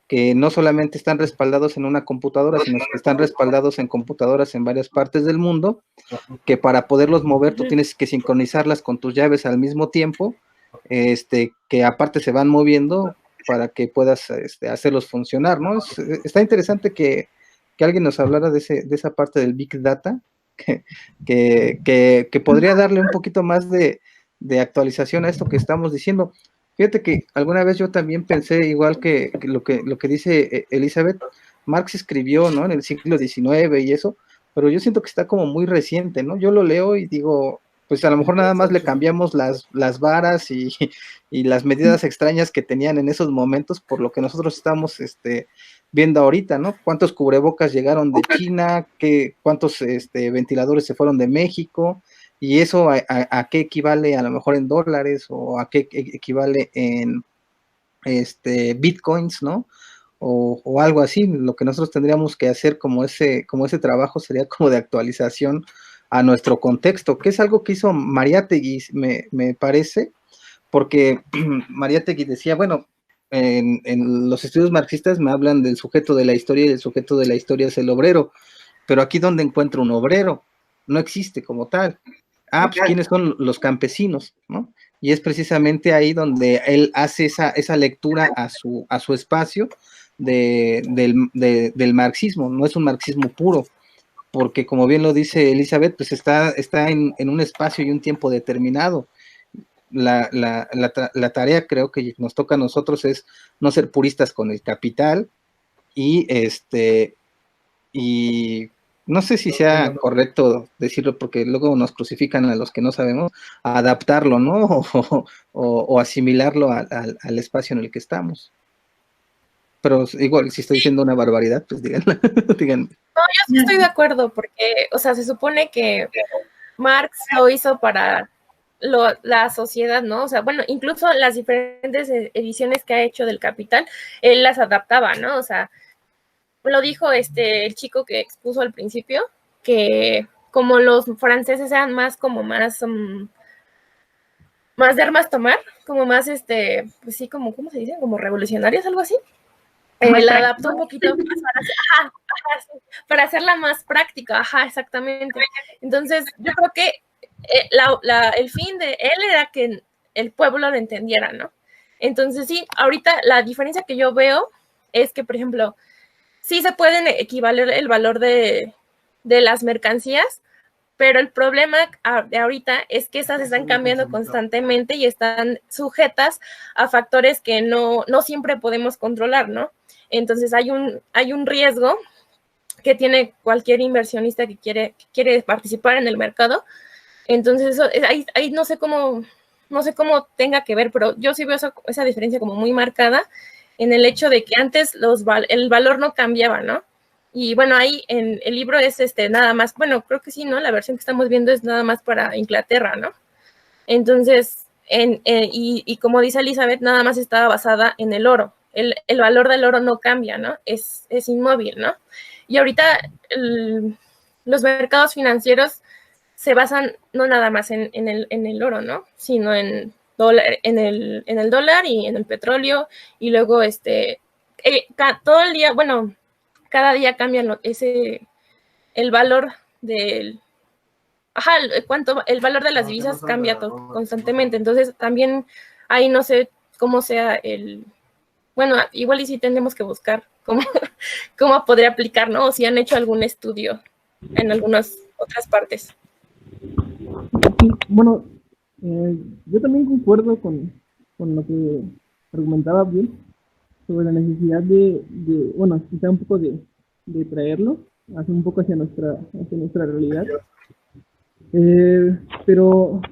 que no solamente están respaldados en una computadora, sino que están respaldados en computadoras en varias partes del mundo, que para poderlos mover tú tienes que sincronizarlas con tus llaves al mismo tiempo, que aparte se van moviendo para que puedas hacerlos funcionar, ¿no? Está interesante que alguien nos hablara de esa parte del Big Data, que podría darle un poquito más de actualización a esto que estamos diciendo. Fíjate que alguna vez yo también pensé, igual que lo que dice Elizabeth, Marx escribió, ¿no? En el siglo XIX y eso, pero yo siento que está como muy reciente, ¿no? Yo lo leo y digo, pues a lo mejor nada más le cambiamos las varas y las medidas extrañas que tenían en esos momentos por lo que nosotros estamos viendo ahorita, ¿no? ¿Cuántos cubrebocas llegaron de China? ¿Cuántos ventiladores se fueron de México? Y eso a qué equivale a lo mejor en dólares, o a qué equivale en bitcoins, ¿no? O algo así. Lo que nosotros tendríamos que hacer como ese trabajo sería como de actualización a nuestro contexto, que es algo que hizo Mariátegui, me parece, porque Mariátegui decía, bueno, en los estudios marxistas me hablan del sujeto de la historia, y el sujeto de la historia es el obrero, pero aquí donde encuentro un obrero, no existe como tal. Pues ¿quiénes son los campesinos, no? Y es precisamente ahí donde él hace esa lectura a su espacio del marxismo. No es un marxismo puro, porque como bien lo dice Elizabeth, pues está en un espacio y un tiempo determinado. La tarea, creo que nos toca a nosotros, es no ser puristas con el capital, y no sé si sea correcto decirlo, porque luego nos crucifican a los que no sabemos, adaptarlo, ¿no? O asimilarlo al espacio en el que estamos. Pero igual, si estoy diciendo una barbaridad, pues díganla. Díganme. No, yo sí estoy de acuerdo, porque, o sea, se supone que Marx lo hizo para la sociedad, ¿no? O sea, bueno, incluso las diferentes ediciones que ha hecho del Capital, él las adaptaba, ¿no? O sea, lo dijo el chico que expuso al principio, que como los franceses eran más como más de armas tomar, como más pues sí, como, ¿cómo se dice? Como revolucionarios, algo así. La adaptó un poquito más para hacerla más práctica, exactamente. Entonces, yo creo que el fin de él era que el pueblo lo entendiera, ¿no? Entonces, sí, ahorita la diferencia que yo veo es que, por ejemplo, sí se pueden equivaler el valor de las mercancías, pero el problema de ahorita es que estas están cambiando constantemente y están sujetas a factores que no siempre podemos controlar, ¿no? Entonces hay un riesgo que tiene cualquier inversionista que quiere participar en el mercado. Entonces ahí no sé cómo tenga que ver, pero yo sí veo esa diferencia como muy marcada en el hecho de que antes el valor no cambiaba, ¿no? Y bueno, ahí en el libro es nada más, bueno, creo que sí, ¿no? La versión que estamos viendo es nada más para Inglaterra, ¿no? Entonces, y como dice Elizabeth, nada más estaba basada en el oro. El valor del oro no cambia, ¿no? Es inmóvil, ¿no? Y ahorita los mercados financieros se basan no nada más en el oro, ¿no? Sino en el dólar y en el petróleo, y luego todo el día, bueno, cada día cambian el valor del el valor de las divisas cambia constantemente. Entonces también ahí no sé cómo sea bueno, igual y si tenemos que buscar cómo podría aplicar, ¿no? O si han hecho algún estudio en algunas otras partes. Bueno, yo también concuerdo con lo que argumentaba bien sobre la necesidad bueno, quizá un poco de traerlo un poco hacia nuestra realidad. pero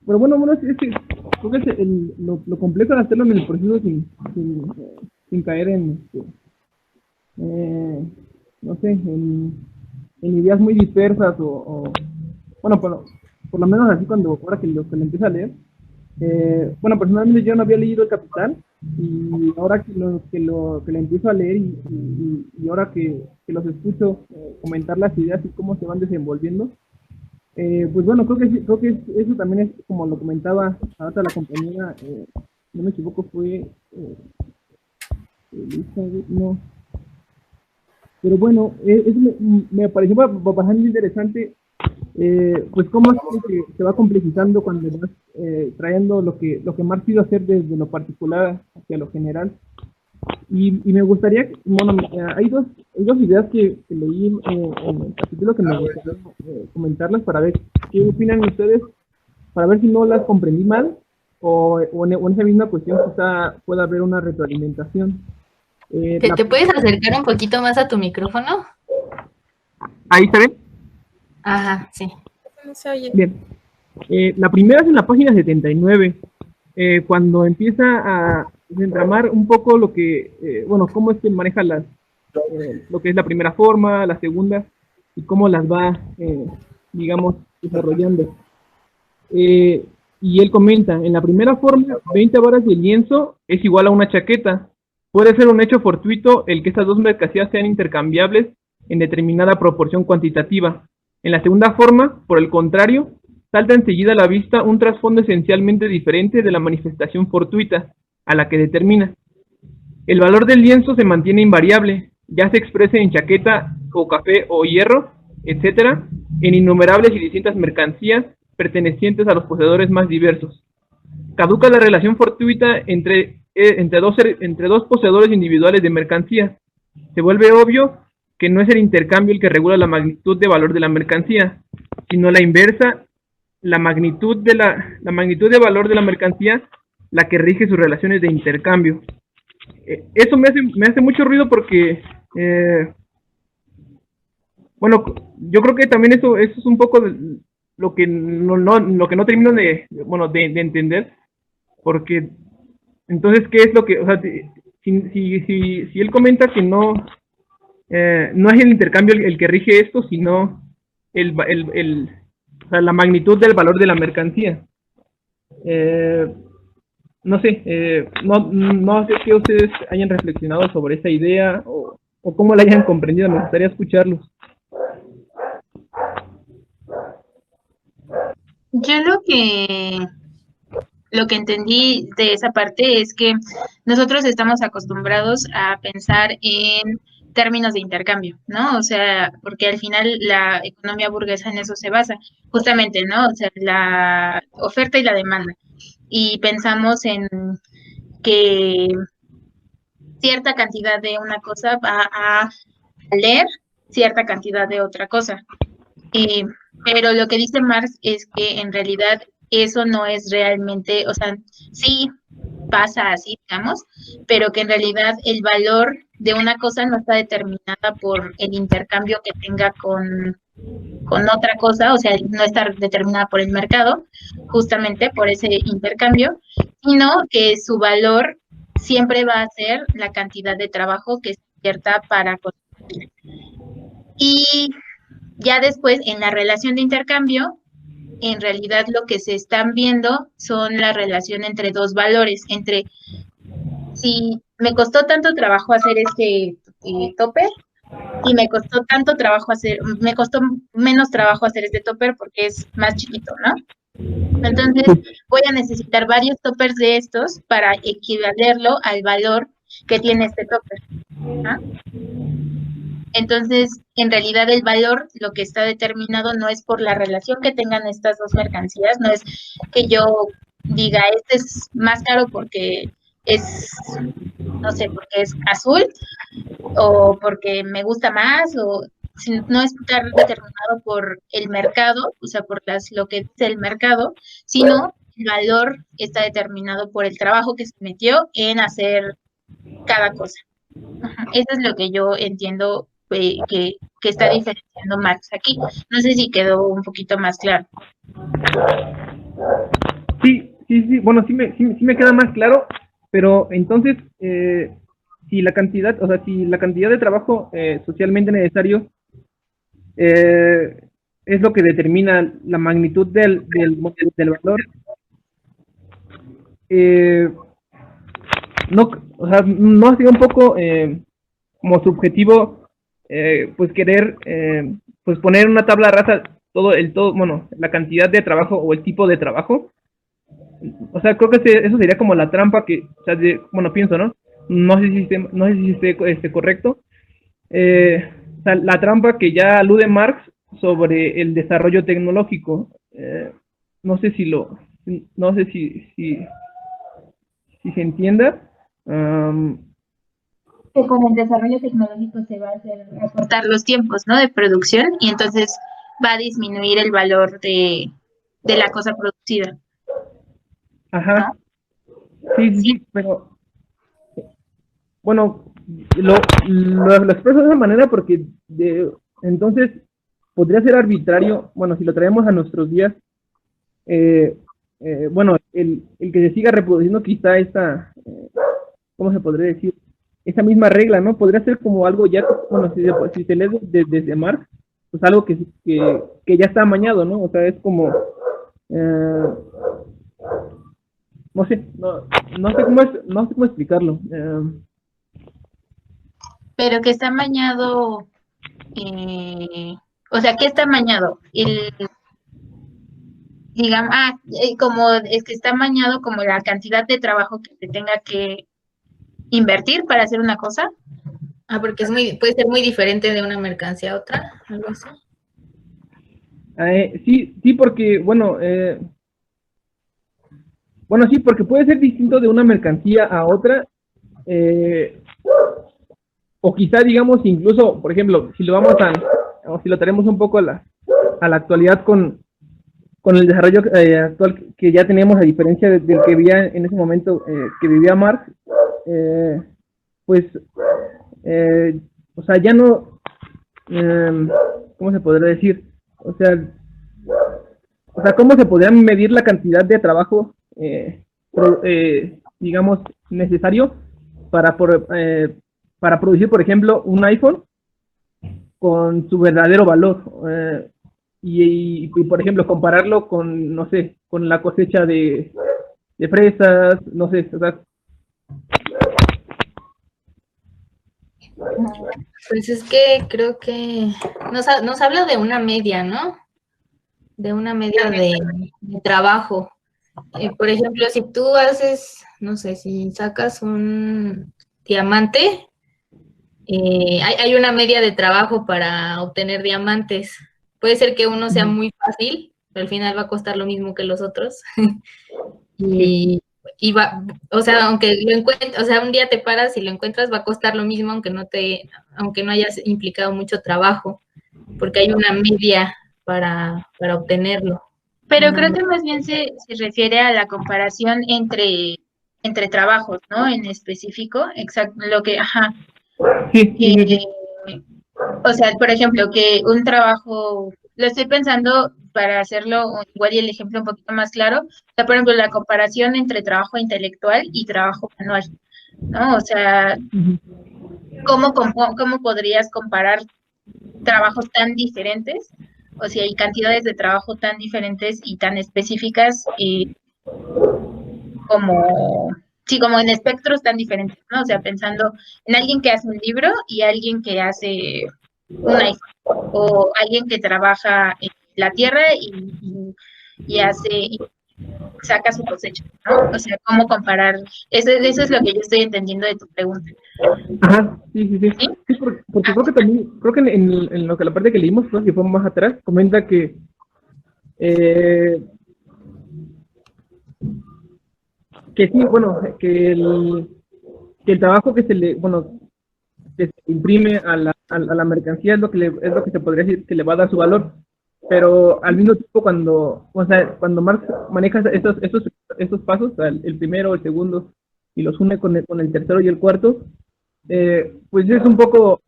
bueno, es que creo que lo complejo de hacerlo en el proceso sin caer en, no sé, en ideas muy dispersas bueno, por lo menos así ahora que lo empiezo a leer. Bueno, personalmente yo no había leído El Capital y ahora que lo empiezo a leer y ahora que los escucho comentar las ideas y cómo se van desenvolviendo, pues bueno, creo que eso también es como lo comentaba ahora la compañera, no me equivoco, fue Elizabeth, no. Pero bueno, eso me pareció bastante interesante, pues cómo es que se va complejizando cuando vas trayendo lo que Marx iba a hacer desde lo particular hacia lo general. Y me gustaría, bueno, hay dos ideas que leí en el capítulo que me gustaría comentarlas para ver qué opinan ustedes, para ver si no las comprendí mal o en esa misma cuestión quizá pueda haber una retroalimentación. ¿Te puedes acercar un poquito más a tu micrófono? Ahí está bien. Ajá, sí. No se oye. Bien. La primera es en la página 79, cuando empieza a desentramar un poco lo que, bueno, cómo es que maneja lo que es la primera forma, la segunda, y cómo las va, digamos, desarrollando. Y él comenta, en la primera forma, 20 varas de lienzo es igual a una chaqueta. Puede ser un hecho fortuito el que estas dos mercancías sean intercambiables en determinada proporción cuantitativa. En la segunda forma, por el contrario, salta enseguida a la vista un trasfondo esencialmente diferente de la manifestación fortuita, a la que determina. El valor del lienzo se mantiene invariable, ya se exprese en chaqueta o café o hierro, etc., en innumerables y distintas mercancías pertenecientes a los poseedores más diversos. Caduca la relación fortuita entre dos poseedores individuales de mercancías. Se vuelve obvio que no es el intercambio el que regula la magnitud de valor de la mercancía, sino la inversa, la magnitud de valor de la mercancía, la que rige sus relaciones de intercambio. Eso me hace mucho ruido porque, bueno, yo creo que también eso es un poco lo que no termino de entender, porque entonces, ¿qué es lo que, o sea, si él comenta que no es el intercambio el que rige esto, sino o sea, la magnitud del valor de la mercancía? No sé, no sé si ustedes hayan reflexionado sobre esa idea o cómo la hayan comprendido, me gustaría escucharlos. Yo lo que entendí de esa parte es que nosotros estamos acostumbrados a pensar en términos de intercambio, ¿no? O sea, porque al final la economía burguesa en eso se basa, justamente, ¿no? O sea, la oferta y la demanda. Y pensamos en que cierta cantidad de una cosa va a valer cierta cantidad de otra cosa. Pero lo que dice Marx es que en realidad eso no es realmente, o sea, sí pasa así, digamos, pero que en realidad el valor de una cosa no está determinada por el intercambio que tenga con otra cosa, o sea, no está determinada por el mercado, justamente por ese intercambio, sino que su valor siempre va a ser la cantidad de trabajo que es cierta para construir. Y ya después, en la relación de intercambio, en realidad lo que se están viendo son la relación entre dos valores, entre si me costó tanto trabajo hacer este topper y me costó menos trabajo hacer este topper porque es más chiquito, ¿no? Entonces voy a necesitar varios toppers de estos para equivalerlo al valor que tiene este topper, ¿no? Entonces, en realidad el valor, lo que está determinado no es por la relación que tengan estas dos mercancías, no es que yo diga, este es más caro porque es, no sé, porque es azul, o porque me gusta más, o no está determinado por el mercado, o sea, por lo que dice el mercado, sino el valor está determinado por el trabajo que se metió en hacer cada cosa. Eso es lo que yo entiendo que está diferenciando Marx aquí. No sé si quedó un poquito más claro. Sí, bueno, sí me queda más claro, pero entonces, si la cantidad, o sea, si la cantidad de trabajo socialmente necesario es lo que determina la magnitud del valor, no, o sea, no sería un poco como subjetivo, pues querer, pues poner en una tabla rasa bueno, la cantidad de trabajo o el tipo de trabajo. O sea, creo que eso sería como la trampa que, o sea, bueno, pienso, ¿no? No sé si esté correcto. O sea, la trampa que ya alude Marx sobre el desarrollo tecnológico. No sé si se entienda. Que con el desarrollo tecnológico se va a hacer acortar los tiempos, ¿no? De producción, y entonces va a disminuir el valor de la cosa producida. Ajá. ¿No? Sí, pero bueno, lo expreso de esa manera porque entonces podría ser arbitrario, bueno, si lo traemos a nuestros días, bueno, el que se siga reproduciendo quizá esta, ¿cómo se podría decir? Esa misma regla, ¿no? Podría ser como algo ya, bueno, si se lee desde Marx, pues algo que ya está amañado, ¿no? O sea, es como, no sé cómo explicarlo. Pero que está amañado, o sea, ¿qué está amañado? Digamos, como es que está amañado como la cantidad de trabajo que se tenga que invertir para hacer una cosa. Porque puede ser muy diferente de una mercancía a otra, algo así. Sí, porque, bueno, sí, porque puede ser distinto de una mercancía a otra, o quizá, digamos, incluso, por ejemplo, si lo traemos un poco a la actualidad con el desarrollo actual que ya teníamos, a diferencia del que vivía en ese momento, que vivía Marx, pues, o sea, ya no, ¿cómo se podría decir? O sea, ¿cómo se podría medir la cantidad de trabajo, digamos, necesario para producir, por ejemplo, un iPhone con su verdadero valor? Y, por ejemplo, compararlo con, no sé, con la cosecha de fresas, no sé, o sea. Pues es que creo que nos habla de una media, ¿no? De una media de trabajo. Por ejemplo, si tú haces, no sé, si sacas un diamante, hay una media de trabajo para obtener diamantes. Puede ser que uno sea muy fácil, pero al final va a costar lo mismo que los otros. y va, o sea, aunque lo encuentres, o sea, un día te paras y lo encuentras, va a costar lo mismo aunque no hayas implicado mucho trabajo, porque hay una media para obtenerlo. Pero creo que más bien se refiere a la comparación entre trabajos, ¿no? En específico, exacto, lo que, ajá. O sea, por ejemplo, que un trabajo, lo estoy pensando para hacerlo igual y el ejemplo un poquito más claro, o sea, por ejemplo, la comparación entre trabajo intelectual y trabajo manual, ¿no? O sea, ¿cómo podrías comparar trabajos tan diferentes? O sea, hay cantidades de trabajo tan diferentes y tan específicas como en espectros tan diferentes, ¿no? O sea, pensando en alguien que hace un libro y alguien que hace un iPhone, o alguien que trabaja en la tierra y saca su cosecha, ¿no? O sea, ¿cómo comparar? Eso es lo que yo estoy entendiendo de tu pregunta. Ajá, sí. Sí, porque creo que en lo que la parte que leímos, ¿no? Que fue más atrás, comenta que sí, bueno, que el trabajo que se imprime a la mercancía es lo que se podría decir que le va a dar su valor, pero al mismo tiempo cuando Marx maneja estos pasos, el primero, el segundo, y los une con el tercero y el cuarto, pues es un poco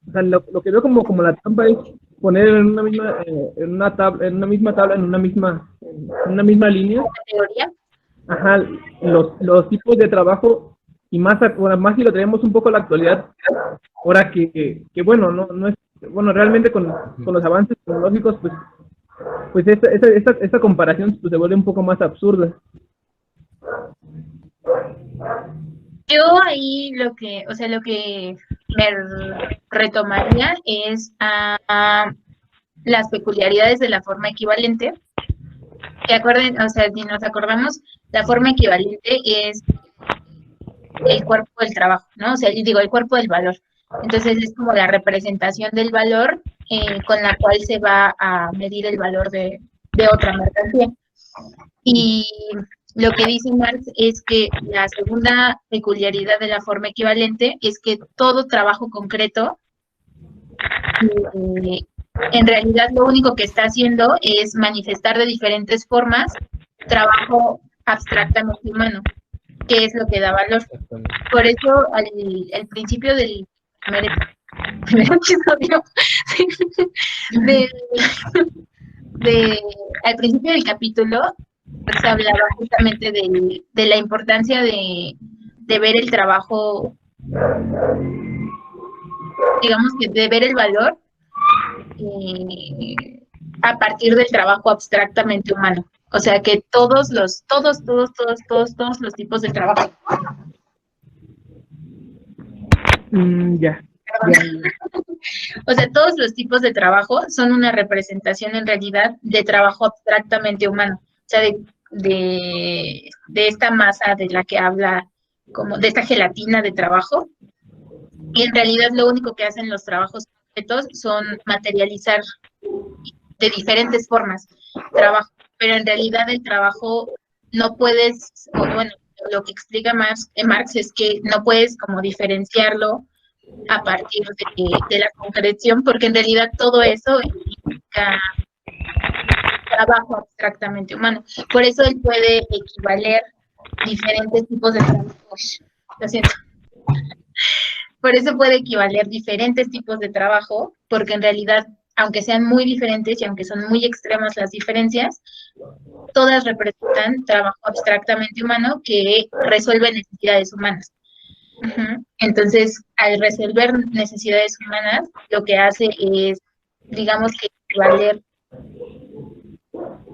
O sea, lo que veo como la trampa es poner en una misma, en una misma tabla, en una misma línea, Categoría. ajá, los tipos de trabajo, y más, ahora más si lo tenemos un poco a la actualidad, ahora que bueno, no es, bueno, realmente con los avances tecnológicos, pues esta comparación pues, se vuelve un poco más absurda. Yo ahí lo que me retomaría es a las peculiaridades de la forma equivalente. Que acuerden, o sea, si nos acordamos, la forma equivalente es el cuerpo del trabajo, ¿no? O sea, y digo, el cuerpo del valor. Entonces es como la representación del valor con la cual se va a medir el valor de otra mercancía. Y lo que dice Marx es que la segunda peculiaridad de la forma equivalente es que todo trabajo concreto, en realidad lo único que está haciendo es manifestar de diferentes formas trabajo abstractamente humano, que es lo que da valor. Por eso al principio del primer episodio al principio del capítulo se hablaba justamente de la importancia de ver el trabajo, digamos que de ver el valor a partir del trabajo abstractamente humano. O sea que todos los tipos de trabajo. Ya. O sea, todos los tipos de trabajo son una representación en realidad de trabajo abstractamente humano. O sea, de esta masa de la que habla, como de esta gelatina de trabajo. Y en realidad lo único que hacen los trabajos concretos son materializar de diferentes formas trabajo. Pero en realidad el trabajo no puedes, o bueno, lo que explica Marx es que no puedes como diferenciarlo a partir de la concreción, porque en realidad todo eso implica trabajo abstractamente humano. Por eso él puede equivaler diferentes tipos de trabajo. Lo siento. Por eso puede equivaler diferentes tipos de trabajo, porque en realidad, aunque sean muy diferentes y aunque son muy extremas las diferencias, todas representan trabajo abstractamente humano que resuelve necesidades humanas. Entonces, al resolver necesidades humanas, lo que hace es, digamos que equivaler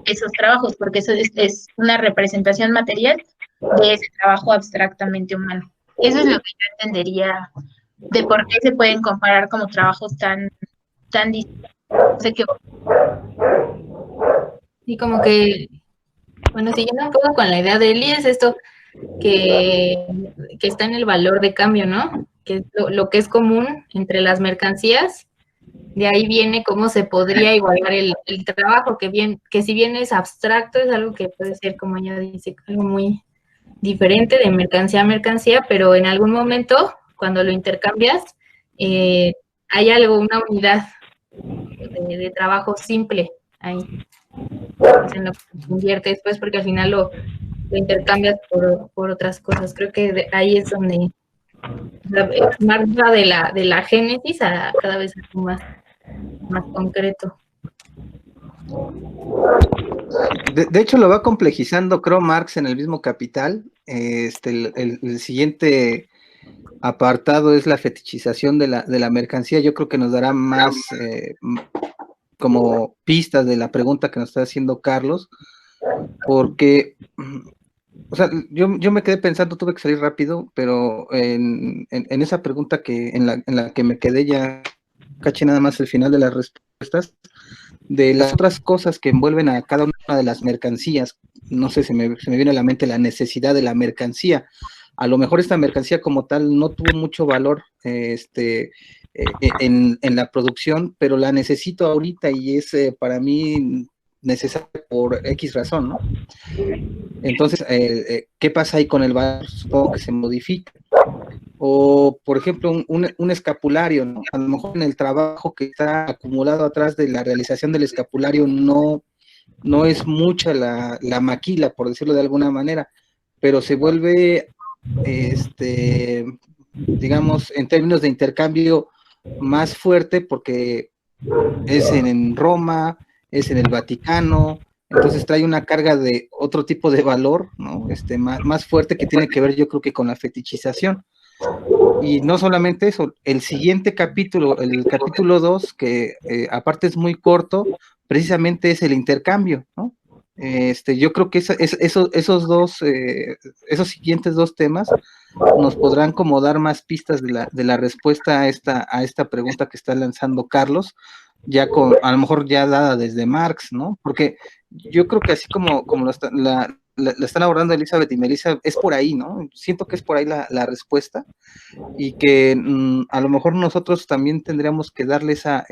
esos trabajos, porque eso es una representación material de ese trabajo abstractamente humano. Eso es lo que yo entendería de por qué se pueden comparar como trabajos tan distintos. No sé qué. Sí, como que, bueno, siguiendo un poco con la idea de Eli, es esto que está en el valor de cambio, ¿no? Que es lo que es común entre las mercancías. De ahí viene cómo se podría igualar el trabajo, que si bien es abstracto, es algo que puede ser, como ella dice, algo muy diferente de mercancía a mercancía, pero en algún momento, cuando lo intercambias, hay algo, una unidad de trabajo simple ahí. Es en lo que se convierte después, porque al final lo intercambias por otras cosas. Creo que ahí es donde marcha de la génesis a cada vez más concreto. De hecho, lo va complejizando, creo, Marx en el mismo Capital. El siguiente apartado es la fetichización de la mercancía. Yo creo que nos dará más como pistas de la pregunta que nos está haciendo Carlos, porque, o sea, yo me quedé pensando, tuve que salir rápido, pero en esa pregunta en la que me quedé, ya caché nada más el final de las respuestas, de las otras cosas que envuelven a cada una de las mercancías. No sé, se me viene a la mente la necesidad de la mercancía. A lo mejor esta mercancía como tal no tuvo mucho valor en la producción, pero la necesito ahorita y es para mí necesaria por X razón, ¿no? Entonces, ¿qué pasa ahí con el valor? Supongo que se modifica. O, por ejemplo, un escapulario, ¿no? A lo mejor en el trabajo que está acumulado atrás de la realización del escapulario no es mucha la maquila, por decirlo de alguna manera, pero se vuelve, digamos, en términos de intercambio, más fuerte porque es en Roma, es en el Vaticano, entonces trae una carga de otro tipo de valor, ¿no? Más fuerte, que tiene que ver, yo creo que con la fetichización. Y no solamente eso, el siguiente capítulo, el capítulo 2, que aparte es muy corto, precisamente es el intercambio, ¿no? Yo creo que esos siguientes dos temas nos podrán como dar más pistas de la respuesta a esta pregunta que está lanzando Carlos, ya a lo mejor ya dada desde Marx, ¿no? Porque yo creo que así como la están abordando Elizabeth y Melissa, es por ahí, ¿no? Siento que es por ahí la respuesta, y que a lo mejor nosotros también tendríamos que darle esa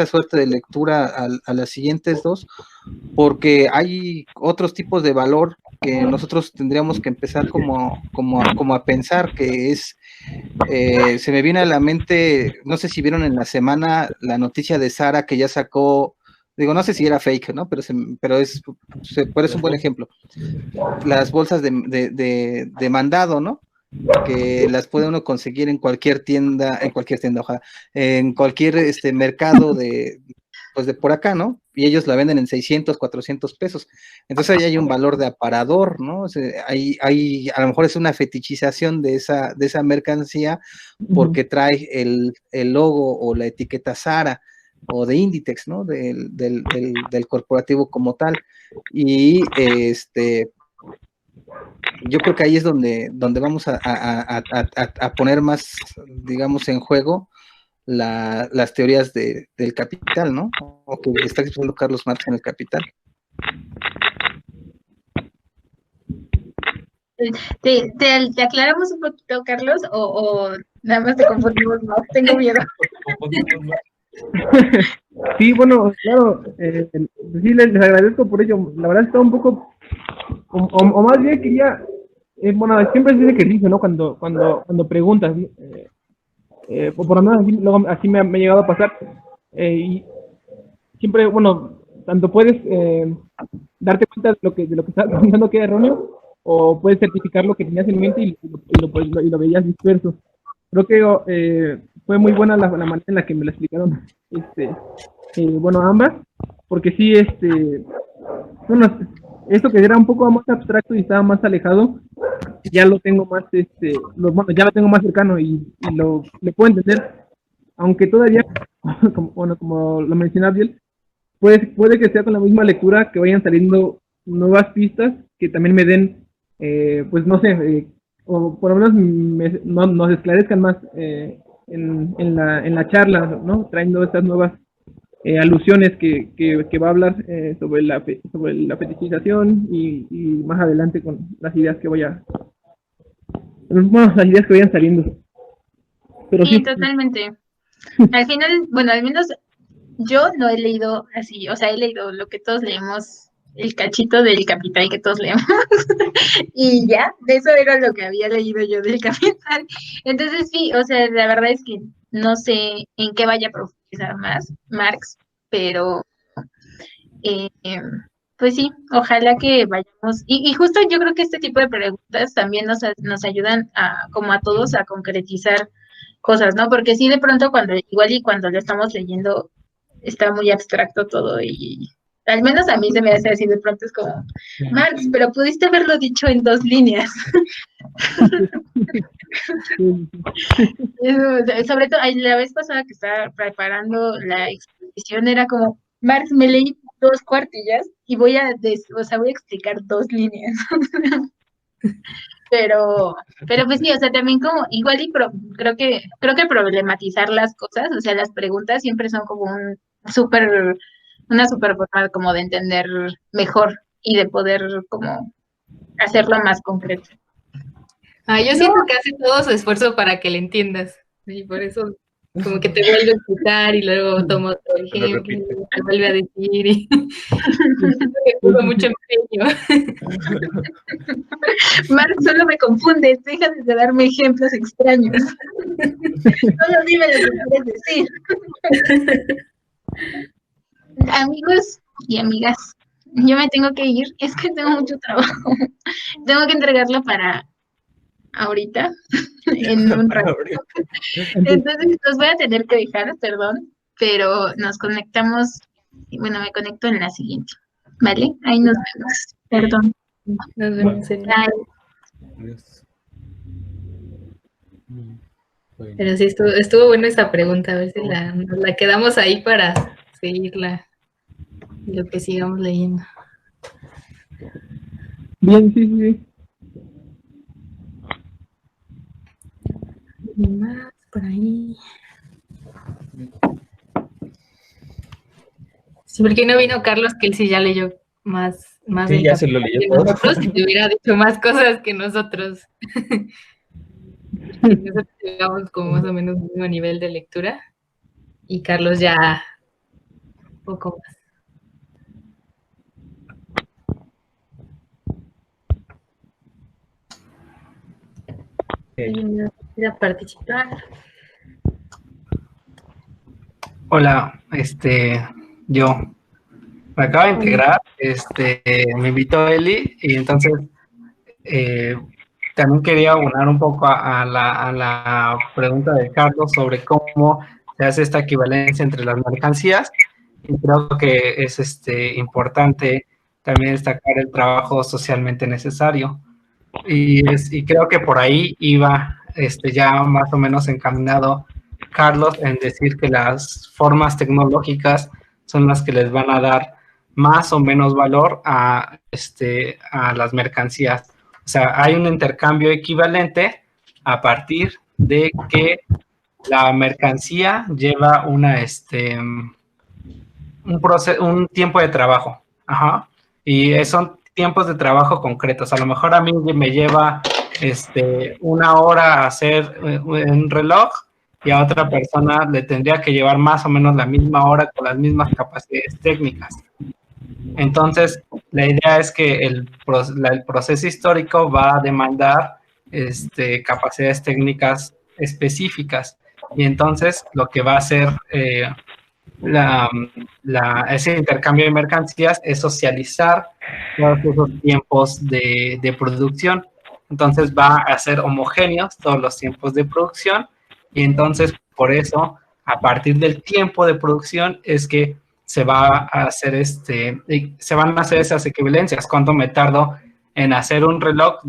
suerte de lectura a las siguientes dos, porque hay otros tipos de valor que nosotros tendríamos que empezar como a pensar, que es, se me viene a la mente, no sé si vieron en la semana la noticia de Sara, que ya sacó, digo, no sé si era fake, ¿no? Pero es un buen ejemplo. Las bolsas de mandado, ¿no? Que las puede uno conseguir en cualquier tienda, ojalá, en cualquier mercado pues de por acá, ¿no? Y ellos la venden en 600, 400 pesos. Entonces ahí hay un valor de aparador, ¿no? O sea, a lo mejor es una fetichización de esa mercancía, porque trae el logo o la etiqueta Zara o de Inditex, ¿no? Del corporativo como tal. Y yo creo que ahí es donde vamos a poner más, digamos, en juego las teorías del capital, ¿no? O que está expresando Carlos Marx en El Capital. ¿Te aclaramos un poquito, Carlos, o nada más te confundimos más? Tengo miedo. Sí, bueno, claro, sí, les agradezco por ello. La verdad está un poco, o más bien quería, bueno, siempre es ese ejercicio, ¿no? Cuando preguntas, ¿no? Por lo menos así me ha llegado a pasar, y siempre, bueno, tanto puedes darte cuenta de lo que estás pensando que era erróneo, o puedes certificar lo que tenías en mente y lo veías disperso. Creo que fue muy buena la manera en la que me lo explicaron, bueno, ambas, porque sí, bueno, esto que era un poco más abstracto y estaba más alejado, ya lo tengo más, bueno, ya lo tengo más cercano y lo puedo entender, aunque todavía, como lo mencionaba Biel, puede que sea con la misma lectura que vayan saliendo nuevas pistas que también me den, pues no sé, o por lo menos nos esclarezcan más en la charla, ¿no? Trayendo estas nuevas alusiones que va a hablar sobre la fetichización y más adelante con las ideas que las ideas que vayan saliendo. Pero sí, sí, totalmente. Al final, bueno, al menos yo no he leído así, o sea, he leído lo que todos leemos, el cachito del Capital que todos leemos, y ya, de eso era lo que había leído yo del Capital. Entonces sí, o sea, la verdad es que no sé en qué vaya a profundizar más Marx, pero pues sí, ojalá que vayamos, y justo yo creo que este tipo de preguntas también nos ayudan como a todos a concretizar cosas, ¿no? Porque sí, de pronto igual y cuando lo estamos leyendo está muy abstracto todo, y al menos a mí se me hace así, de pronto es como, Marx, pero pudiste haberlo dicho en 2 líneas. Sobre todo, la vez pasada que estaba preparando la exposición era como, Marx, me leí 2 cuartillas y voy a explicar 2 líneas. Pero pues sí, o sea, también como igual creo que problematizar las cosas, o sea, las preguntas siempre son como una super forma como de entender mejor y de poder como hacerlo más concreto. Yo siento que hace todo su esfuerzo para que le entiendas, y por eso como que te vuelve a explicar y luego toma otro ejemplo y te vuelve a decir y me puso mucho empeño. Mark, solo me confundes, deja de darme ejemplos extraños. Solo dime lo que quieres decir. Amigos y amigas, yo me tengo que ir, es que tengo mucho trabajo. Tengo que entregarlo para ahorita, en un rato. Entonces los voy a tener que dejar, perdón, pero nos conectamos, bueno, me conecto en la siguiente, ¿vale? Ahí nos vemos, perdón. Nos vemos en Adiós. Bueno. Pero sí, estuvo buena esa pregunta, a ver si nos la quedamos ahí para seguirla, lo que sigamos leyendo. Bien, sí, sí. Y más por ahí. Sí, ¿por qué no vino Carlos? Que él sí ya leyó más Sí, del ya se lo capítulo leyó que todo. nosotros, y te hubiera dicho más cosas que nosotros. Nosotros llegamos como más o menos al mismo nivel de lectura y Carlos ya un poco más. ¿Quiere participar? Hola, yo me acabo de integrar, me invitó Eli y entonces también quería abonar un poco a la pregunta de Carlos sobre cómo se hace esta equivalencia entre las mercancías y creo que es importante también destacar el trabajo socialmente necesario y creo que por ahí iba ya más o menos encaminado Carlos en decir que las formas tecnológicas son las que les van a dar más o menos valor a las mercancías. O sea, hay un intercambio equivalente a partir de que la mercancía lleva un tiempo de trabajo. Ajá. Y son tiempos de trabajo concretos. A lo mejor a mí me lleva 1 hora hacer un reloj y a otra persona le tendría que llevar más o menos la misma hora con las mismas capacidades técnicas. Entonces, la idea es que el proceso histórico va a demandar capacidades técnicas específicas y entonces lo que va a hacer ese intercambio de mercancías es socializar todos esos tiempos de producción. Entonces va a ser homogéneos todos los tiempos de producción y entonces por eso a partir del tiempo de producción es que se va a hacer se van a hacer esas equivalencias. ¿Cuánto me tardo en hacer un reloj?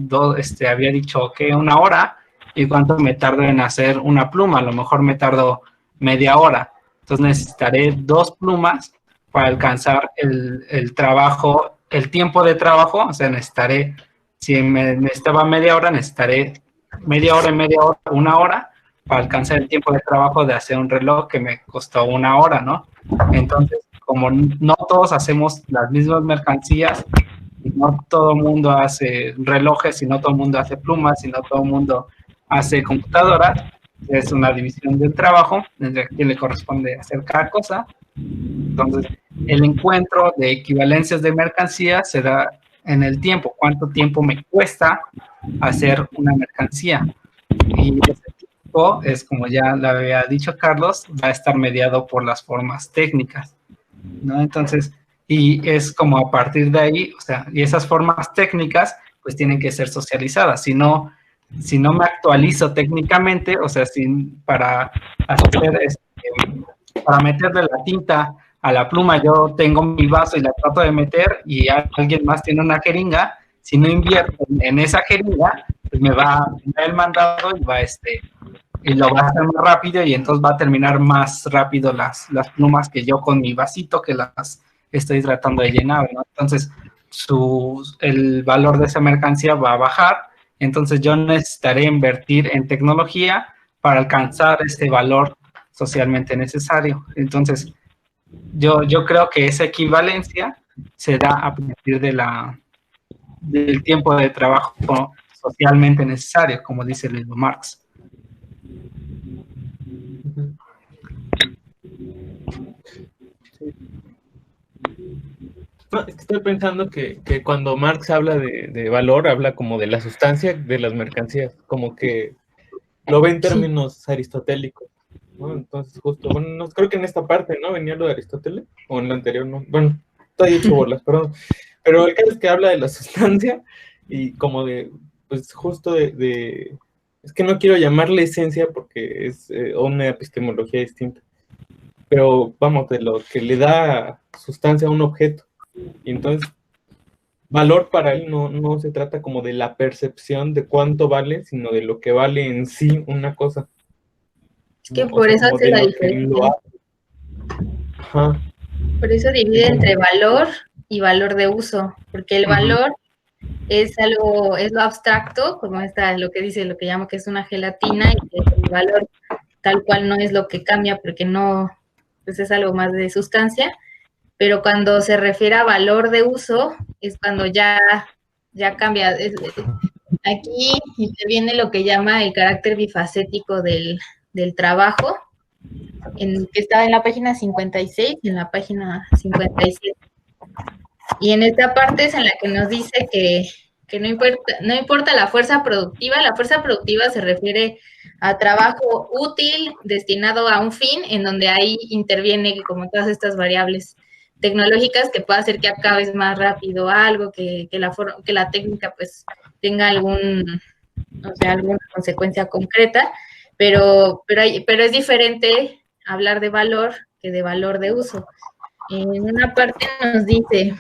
Había dicho que 1 hora. ¿Y cuánto me tardo en hacer una pluma? A lo mejor me tardo media hora. Entonces necesitaré 2 plumas para alcanzar el trabajo, el tiempo de trabajo. O sea, necesitaré, si me necesitaba media hora, necesitaré media hora y media hora, 1 hora, para alcanzar el tiempo de trabajo de hacer un reloj que me costó 1 hora, ¿no? Entonces, como no todos hacemos las mismas mercancías, y no todo el mundo hace relojes, y no todo el mundo hace plumas, y no todo el mundo hace computadoras, es una división del trabajo, entre a quien le corresponde hacer cada cosa. Entonces, el encuentro de equivalencias de mercancías se da en el tiempo. ¿Cuánto tiempo me cuesta hacer una mercancía? Y ese tiempo es, como ya le había dicho Carlos, va a estar mediado por las formas técnicas, ¿no? Entonces, y es como a partir de ahí, o sea, y esas formas técnicas, pues tienen que ser socializadas. Si no me actualizo técnicamente, o sea, para meterle la tinta a la pluma, yo tengo mi vaso y la trato de meter y alguien más tiene una jeringa, si no invierto en esa jeringa, pues me va a dar el mandado y lo va a hacer más rápido y entonces va a terminar más rápido las plumas que yo con mi vasito que las estoy tratando de llenar, ¿no? Entonces, el valor de esa mercancía va a bajar. Entonces yo necesitaré invertir en tecnología para alcanzar este valor socialmente necesario. Entonces, yo creo que esa equivalencia se da a partir del tiempo de trabajo socialmente necesario, como dice el libro Marx. No, es que estoy pensando que cuando Marx habla de valor, habla como de la sustancia de las mercancías, como que lo ve en términos aristotélicos, ¿no? Entonces, justo, bueno, no, creo que en esta parte, ¿no? Venía lo de Aristóteles, o en la anterior, ¿no? Bueno, estoy hecho bolas, perdón. Pero el caso es que habla de la sustancia y como de, pues justo es que no quiero llamarle esencia porque es una epistemología distinta, pero vamos, de lo que le da sustancia a un objeto. Y entonces, valor para él no se trata como de la percepción de cuánto vale, sino de lo que vale en sí una cosa. Es que por eso hace la diferencia. Ajá. Por eso divide entre valor y valor de uso, porque el valor es algo, es lo abstracto, como está lo que dice, lo que llamo que es una gelatina, y que el valor tal cual no es lo que cambia, porque no, pues es algo más de sustancia, pero cuando se refiere a valor de uso, es cuando ya cambia. Aquí interviene lo que llama el carácter bifacético del trabajo, que estaba en la página 56 y en la página 57. Y en esta parte es en la que nos dice que no importa la fuerza productiva se refiere a trabajo útil destinado a un fin, en donde ahí interviene como todas estas variables tecnológicas que puede hacer que acabes más rápido algo, que la técnica pues tenga alguna consecuencia concreta, pero es diferente hablar de valor que de valor de uso. En una parte nos dice: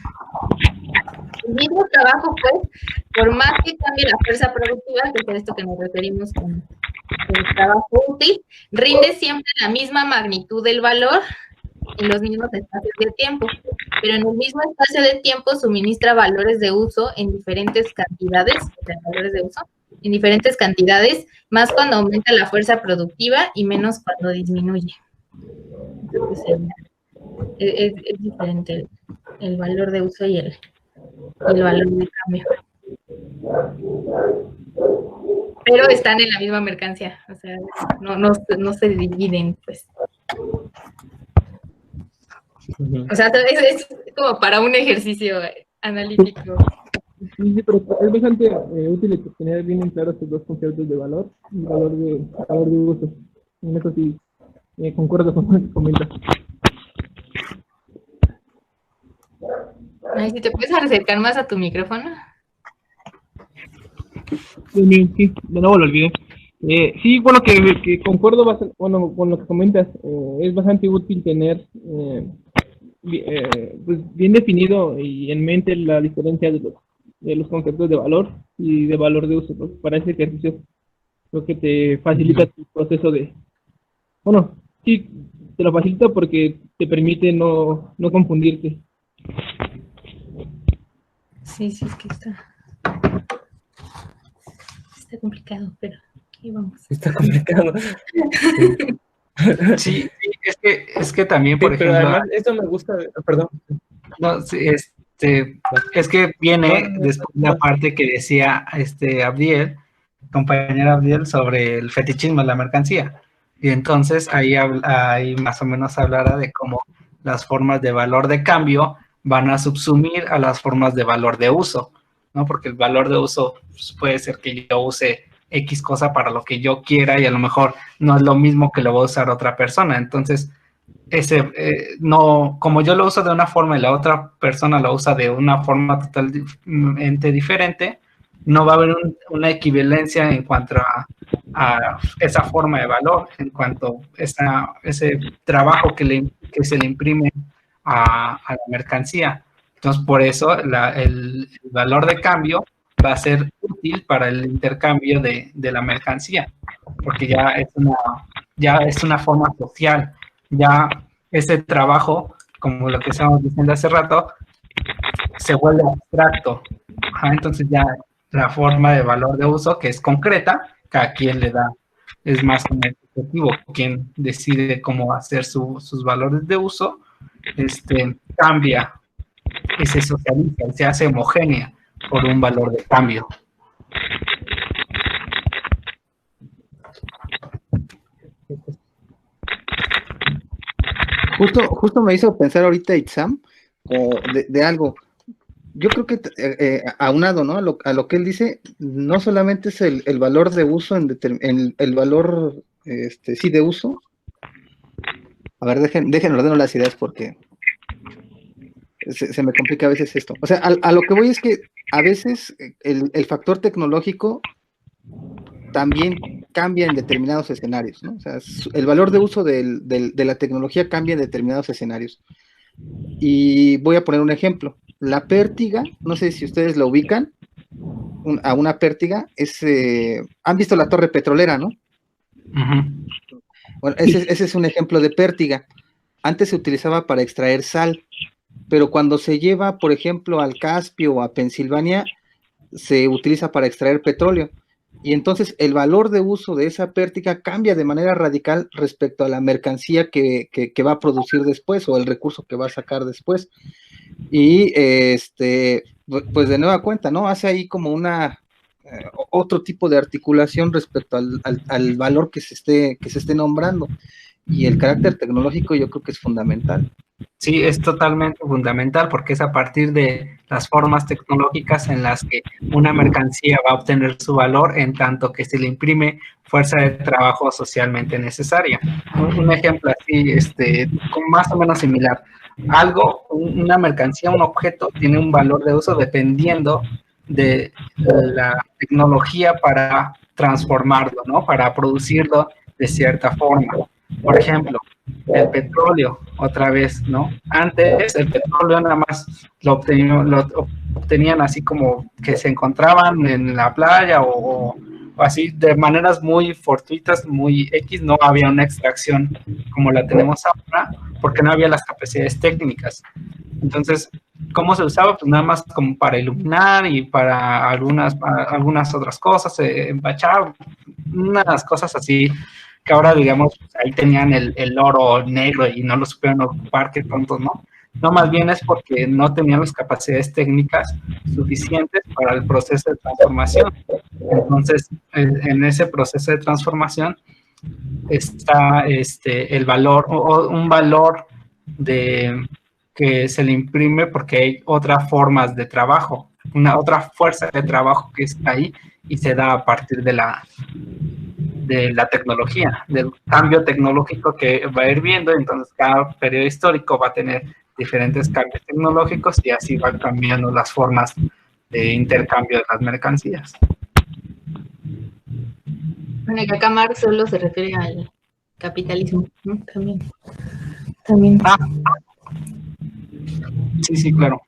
el mismo trabajo, pues, por más que cambie la fuerza productiva, que es a esto que nos referimos con el trabajo útil, rinde siempre la misma magnitud del valor en los mismos espacios de tiempo, pero en el mismo espacio de tiempo suministra valores de uso en diferentes cantidades, más cuando aumenta la fuerza productiva y menos cuando disminuye. Entonces, es diferente el valor de uso y el valor de cambio. Pero están en la misma mercancía, o sea, no se dividen, pues. O sea, es como para un ejercicio analítico. Sí, pero es bastante útil tener bien claros estos dos conceptos de valor y valor de uso. En eso sí, concuerdo con lo que comentas. Ay, si te puedes acercar más a tu micrófono. Sí, de nuevo lo olvidé. Sí, bueno, que concuerdo bastante, bueno, con lo que comentas. Es bastante útil tener pues bien definido y en mente la diferencia de los conceptos de valor y de valor de uso, ¿no? Para ese ejercicio creo que te facilita tu proceso bueno, sí, te lo facilita porque te permite no confundirte. Sí, es que está complicado, pero aquí vamos. Está complicado. Sí, es que también, por pero ejemplo... además, esto me gusta, perdón. No, sí, es que viene después la parte que decía Abdiel, compañero Abdiel, sobre el fetichismo de la mercancía. Y entonces ahí más o menos hablará de cómo las formas de valor de cambio van a subsumir a las formas de valor de uso, ¿no? Porque el valor de uso pues, puede ser que yo use X cosa para lo que yo quiera y a lo mejor no es lo mismo que lo va a usar otra persona. Entonces, como yo lo uso de una forma y la otra persona lo usa de una forma totalmente diferente, no va a haber una equivalencia en cuanto a esa forma de valor, en cuanto a ese trabajo que se le imprime a la mercancía. Entonces, por eso el valor de cambio va a ser útil para el intercambio de la mercancía, porque ya es una forma social. Ya ese trabajo, como lo que estábamos diciendo hace rato, se vuelve abstracto. Entonces ya la forma de valor de uso, que es concreta, cada quien le da, es más como objetivo, quien decide cómo hacer sus valores de uso, cambia y se socializa y se hace homogénea por un valor de cambio. Justo me hizo pensar ahorita Itzam de algo. Yo creo que aunado, ¿no? A lo que él dice, no solamente es el valor de uso en el valor sí de uso. A ver, dejen ordeno las ideas porque se me complica a veces esto. O sea, a lo que voy es que a veces el factor tecnológico también cambia en determinados escenarios, ¿no? O sea, el valor de uso de la tecnología cambia en determinados escenarios. Y voy a poner un ejemplo. La pértiga, no sé si ustedes la ubican, a una pértiga, han visto la torre petrolera, ¿no? Bueno, ese es un ejemplo de pértiga. Antes se utilizaba para extraer sal, pero cuando se lleva, por ejemplo, al Caspio o a Pensilvania, se utiliza para extraer petróleo. Y entonces el valor de uso de esa pértiga cambia de manera radical respecto a la mercancía que va a producir después o el recurso que va a sacar después. Y pues de nueva cuenta, ¿no? Hace ahí como otro tipo de articulación respecto al valor que se esté nombrando. Y el carácter tecnológico yo creo que es fundamental. Sí, es totalmente fundamental porque es a partir de las formas tecnológicas en las que una mercancía va a obtener su valor en tanto que se le imprime fuerza de trabajo socialmente necesaria. Un ejemplo así, más o menos similar. Una mercancía, un objeto tiene un valor de uso dependiendo de la tecnología para transformarlo, ¿no? Para producirlo de cierta forma. Por ejemplo, el petróleo, otra vez, ¿no? Antes el petróleo nada más lo obtenían así como que se encontraban en la playa o así de maneras muy fortuitas, muy X, no había una extracción como la tenemos ahora porque no había las capacidades técnicas. Entonces, ¿cómo se usaba? Pues nada más como para iluminar y para algunas otras cosas, empachar, unas cosas así que ahora, digamos, ahí tenían el oro negro y no lo supieron ocupar, qué tontos, ¿no? No, más bien es porque no tenían las capacidades técnicas suficientes para el proceso de transformación. Entonces, en ese proceso de transformación está el valor, o un valor que se le imprime porque hay otras formas de trabajo, otra fuerza de trabajo que está ahí y se da a partir de la tecnología, del cambio tecnológico que va a ir viendo. Entonces cada periodo histórico va a tener diferentes cambios tecnológicos y así van cambiando las formas de intercambio de las mercancías. Bueno, que acá Marx solo se refiere al capitalismo, ¿no? También. Sí, claro.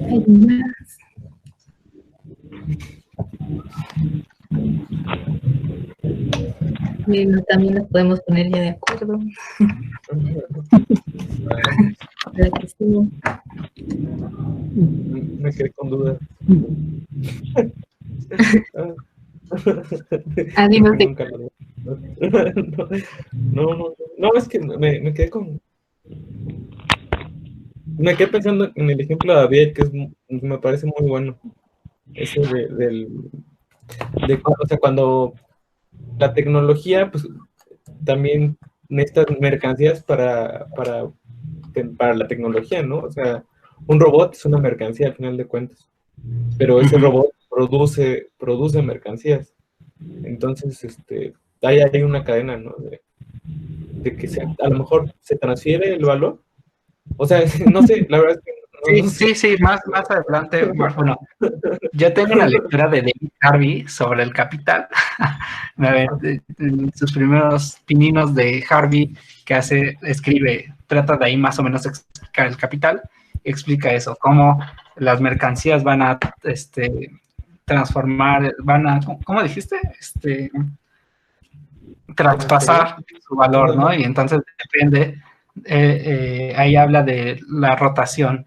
Hay más. Bueno, también nos podemos poner ya de acuerdo. Me quedé con dudas. No, es que me quedé me quedé pensando en el ejemplo de David, que me parece muy bueno. Ese o sea, cuando la tecnología, pues, también necesitas mercancías para la tecnología, ¿no? O sea, un robot es una mercancía al final de cuentas, pero ese robot produce mercancías. Entonces, hay una cadena, ¿no? De que a lo mejor se transfiere el valor. O sea, no sé, la verdad es que Sí, más adelante, bueno, yo tengo una lectura de David Harvey sobre el capital. A ver, sus primeros pininos de Harvey que trata de ahí más o menos explicar el capital, explica eso, cómo las mercancías van a transformar, ¿cómo dijiste? Traspasar su valor, ¿no? Y entonces depende, ahí habla de la rotación.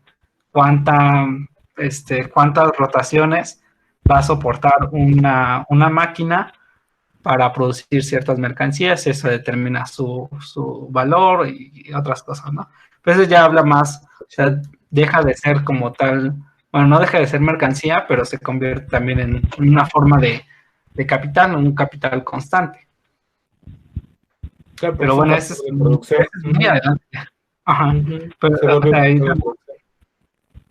¿Cuántas rotaciones va a soportar una máquina para producir ciertas mercancías? Eso determina su valor y otras cosas, ¿no? Entonces ya habla más, o sea, deja de ser como tal, bueno, no deja de ser mercancía, pero se convierte también en una forma de capital, un capital constante. Claro, pero bueno, eso es muy adelante. Ajá. Pero,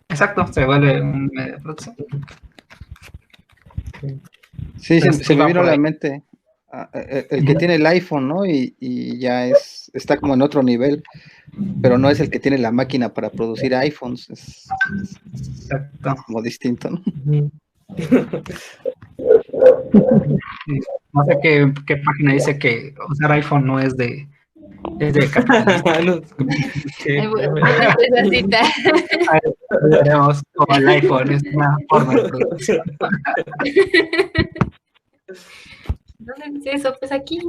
exacto, se vuelve un medio de producción. Sí, se me vino a la mente el que tiene el iPhone, ¿no? Y ya está como en otro nivel, pero no es el que tiene la máquina para producir iPhones, es como distinto, ¿no? No sé qué página dice que usar iPhone no es de capitalista. Veremos como el iPhone es una forma de producción. ¿Dónde dice eso? Pues aquí.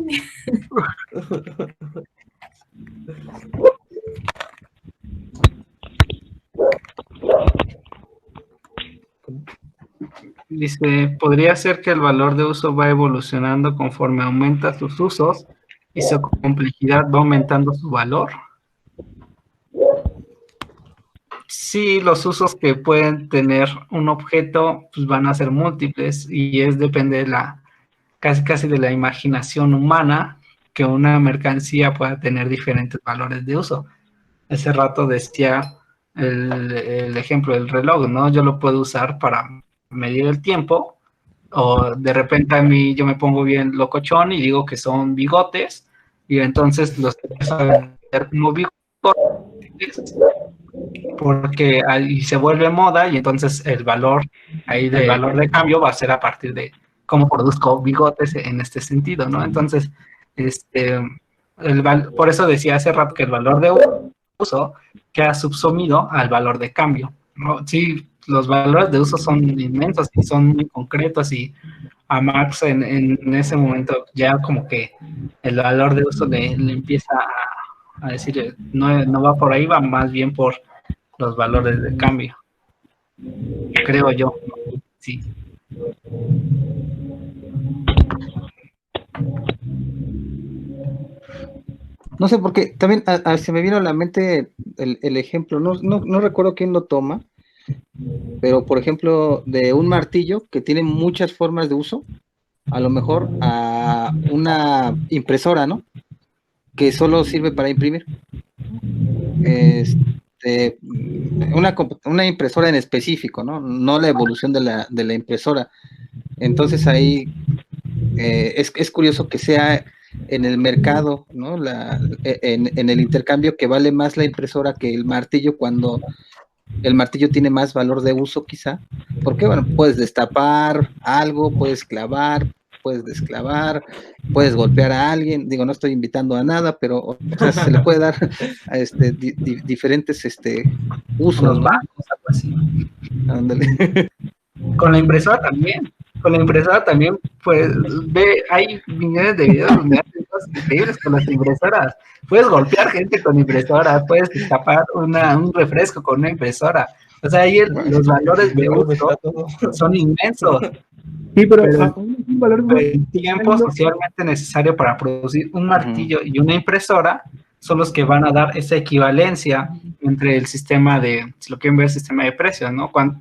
Dice, podría ser que el valor de uso va evolucionando conforme aumenta sus usos y su complejidad va aumentando su valor. Sí, los usos que pueden tener un objeto pues van a ser múltiples y depende de casi de la imaginación humana que una mercancía pueda tener diferentes valores de uso. Hace rato decía el ejemplo del reloj, ¿no? Yo lo puedo usar para medir el tiempo, o de repente a mí yo me pongo bien locochón y digo que son bigotes, y entonces los empiezo a vender como bigotes, porque ahí se vuelve moda, y entonces el valor de cambio va a ser a partir de cómo produzco bigotes en este sentido, ¿no? Entonces, por eso decía hace rato que el valor de uso queda subsumido al valor de cambio, ¿no? Sí, los valores de uso son inmensos y son muy concretos, y a Marx en ese momento ya como que el valor de uso le empieza a decir, no va por ahí, va más bien por los valores de cambio, creo yo, sí. No sé, porque también se me vino a la mente el ejemplo, no recuerdo quién lo toma, pero por ejemplo, de un martillo que tiene muchas formas de uso, a lo mejor a una impresora, ¿no? Que solo sirve para imprimir. Una impresora en específico, ¿no? No la evolución de la impresora. Entonces ahí es curioso que sea en el mercado, ¿no? En el intercambio, que vale más la impresora que el martillo, cuando el martillo tiene más valor de uso, quizá, porque, bueno, puedes destapar algo, puedes clavar, puedes desclavar, puedes golpear a alguien. Digo, no estoy invitando a nada, pero o sea, se le puede dar a diferentes usos, los ¿no? bancos, algo así. Ándale. Con la impresora también, pues, hay millones de videos donde hacen cosas increíbles con las impresoras. Puedes golpear gente con impresora, puedes escapar un refresco con una impresora. O sea, ahí los valores de uso son inmensos. Sí, pero el tiempo socialmente necesario para producir un martillo y una impresora son los que van a dar esa equivalencia entre el sistema si lo quieren ver, el sistema de precios, ¿no? ¿Cuál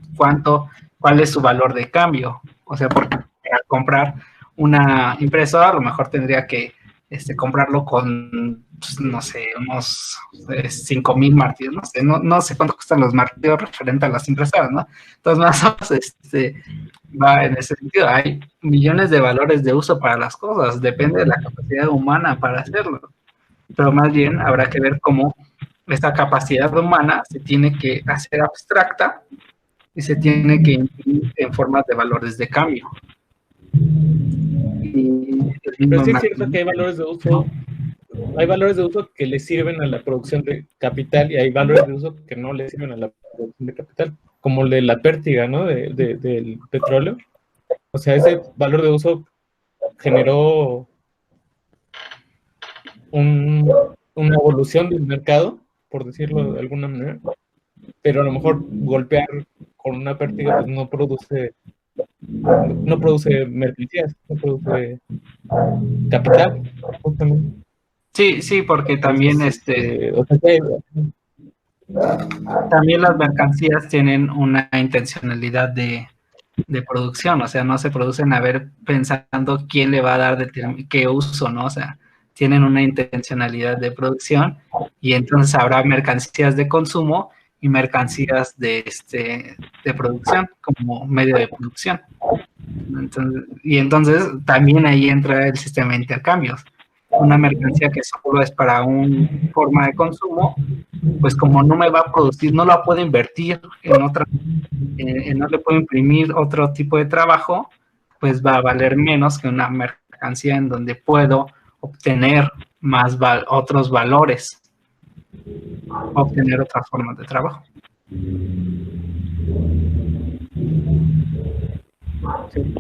es su valor de cambio? O sea, porque para comprar una impresora a lo mejor tendría que comprarlo con, pues, no sé, unos 5,000 martillos, no sé cuánto cuestan los martillos referente a las impresoras, ¿no? Entonces, más o menos, va en ese sentido. Hay millones de valores de uso para las cosas, depende de la capacidad humana para hacerlo. Pero más bien habrá que ver cómo esta capacidad humana se tiene que hacer abstracta y se tiene que imprimir en formas de valores de cambio. Pero sí es cierto que hay valores de uso que le sirven a la producción de capital, y hay valores de uso que no le sirven a la producción de capital, como el de la pértiga, ¿no? Del petróleo. O sea, ese valor de uso generó una evolución del mercado, por decirlo de alguna manera, pero a lo mejor golpear con una pértiga pues no produce mercancías, no produce capital, justamente. Sí, porque también o sea, también las mercancías tienen una intencionalidad de producción, o sea, no se producen a ver pensando quién le va a dar qué uso, ¿no? O sea, tienen una intencionalidad de producción, y entonces habrá mercancías de consumo y mercancías de producción como medio de producción. Entonces también ahí entra el sistema de intercambios. Una mercancía que solo es para una forma de consumo, pues como no me va a producir, no la puedo invertir en otra, no le puedo imprimir otro tipo de trabajo, pues va a valer menos que una mercancía en donde puedo obtener otros valores, obtener otras formas de trabajo. Sí.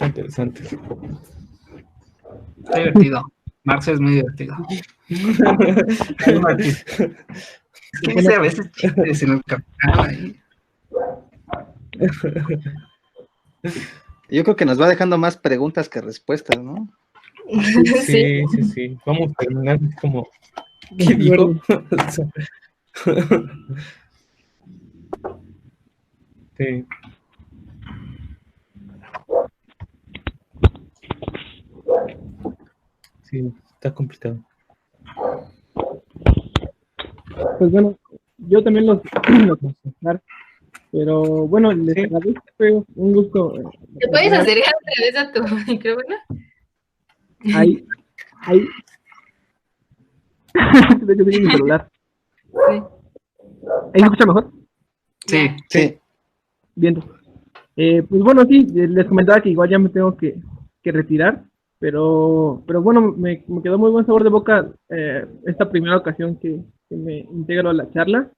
Interesante. Está divertido. Marx es muy divertido. ¿Qué dice a veces chistes en el Capital ahí? Yo creo que nos va dejando más preguntas que respuestas, ¿no? Sí. Vamos a terminar como, ¿qué dijo? Sí. Sí, está complicado. Pues bueno, yo también los voy a dejar, pero bueno, les agradezco, fue un gusto. ¿Te puedes acercar otra vez a tu micrófono? Ahí. De hecho, tiene mi celular. Sí. ¿Ahí se escucha mejor? Sí. Bien. Pues bueno, sí, les comentaba que igual ya me tengo que retirar, pero bueno, me quedó muy buen sabor de boca esta primera ocasión que me integro a la charla.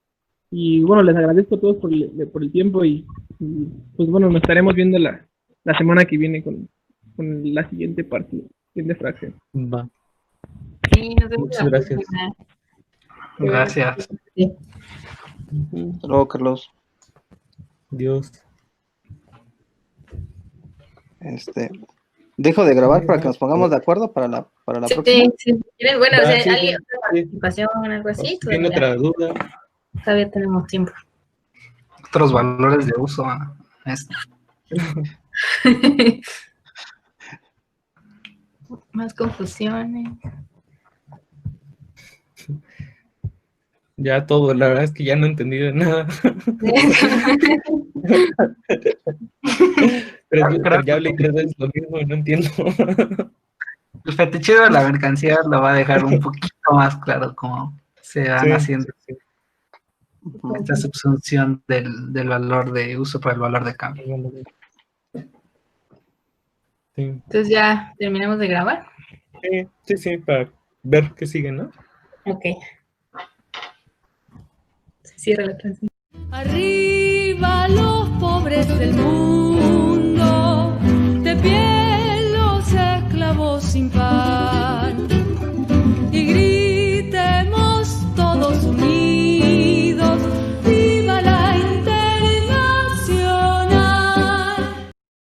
Y bueno, les agradezco a todos por el tiempo y pues bueno, nos estaremos viendo la semana que viene con la siguiente parte, siguiente fracción. Va. Sí, nos vemos. Muchas gracias. Gracias. Sí. Hasta luego, Carlos. Dios. Dejo de grabar para que nos pongamos de acuerdo para la próxima. Sí. ¿Quieren? Bueno, Va, o sea, sí, ¿alguien sí. otra participación, algo así? ¿Tiene otra duda? Todavía tenemos tiempo. Otros valores de uso. Más confusiones. Ya todo, la verdad es que ya no he entendido nada. pero ya hablé 3 veces lo mismo y no entiendo. El fetichero de la mercancía lo va a dejar un poquito más claro cómo se van haciendo esta subsunción del valor de uso para el valor de cambio. Sí. Entonces ya terminamos de grabar. Sí, para ver qué sigue, ¿no? Ok. Se cierra la transmisión. Arriba los pobres del mundo, de pie los esclavos sin paz.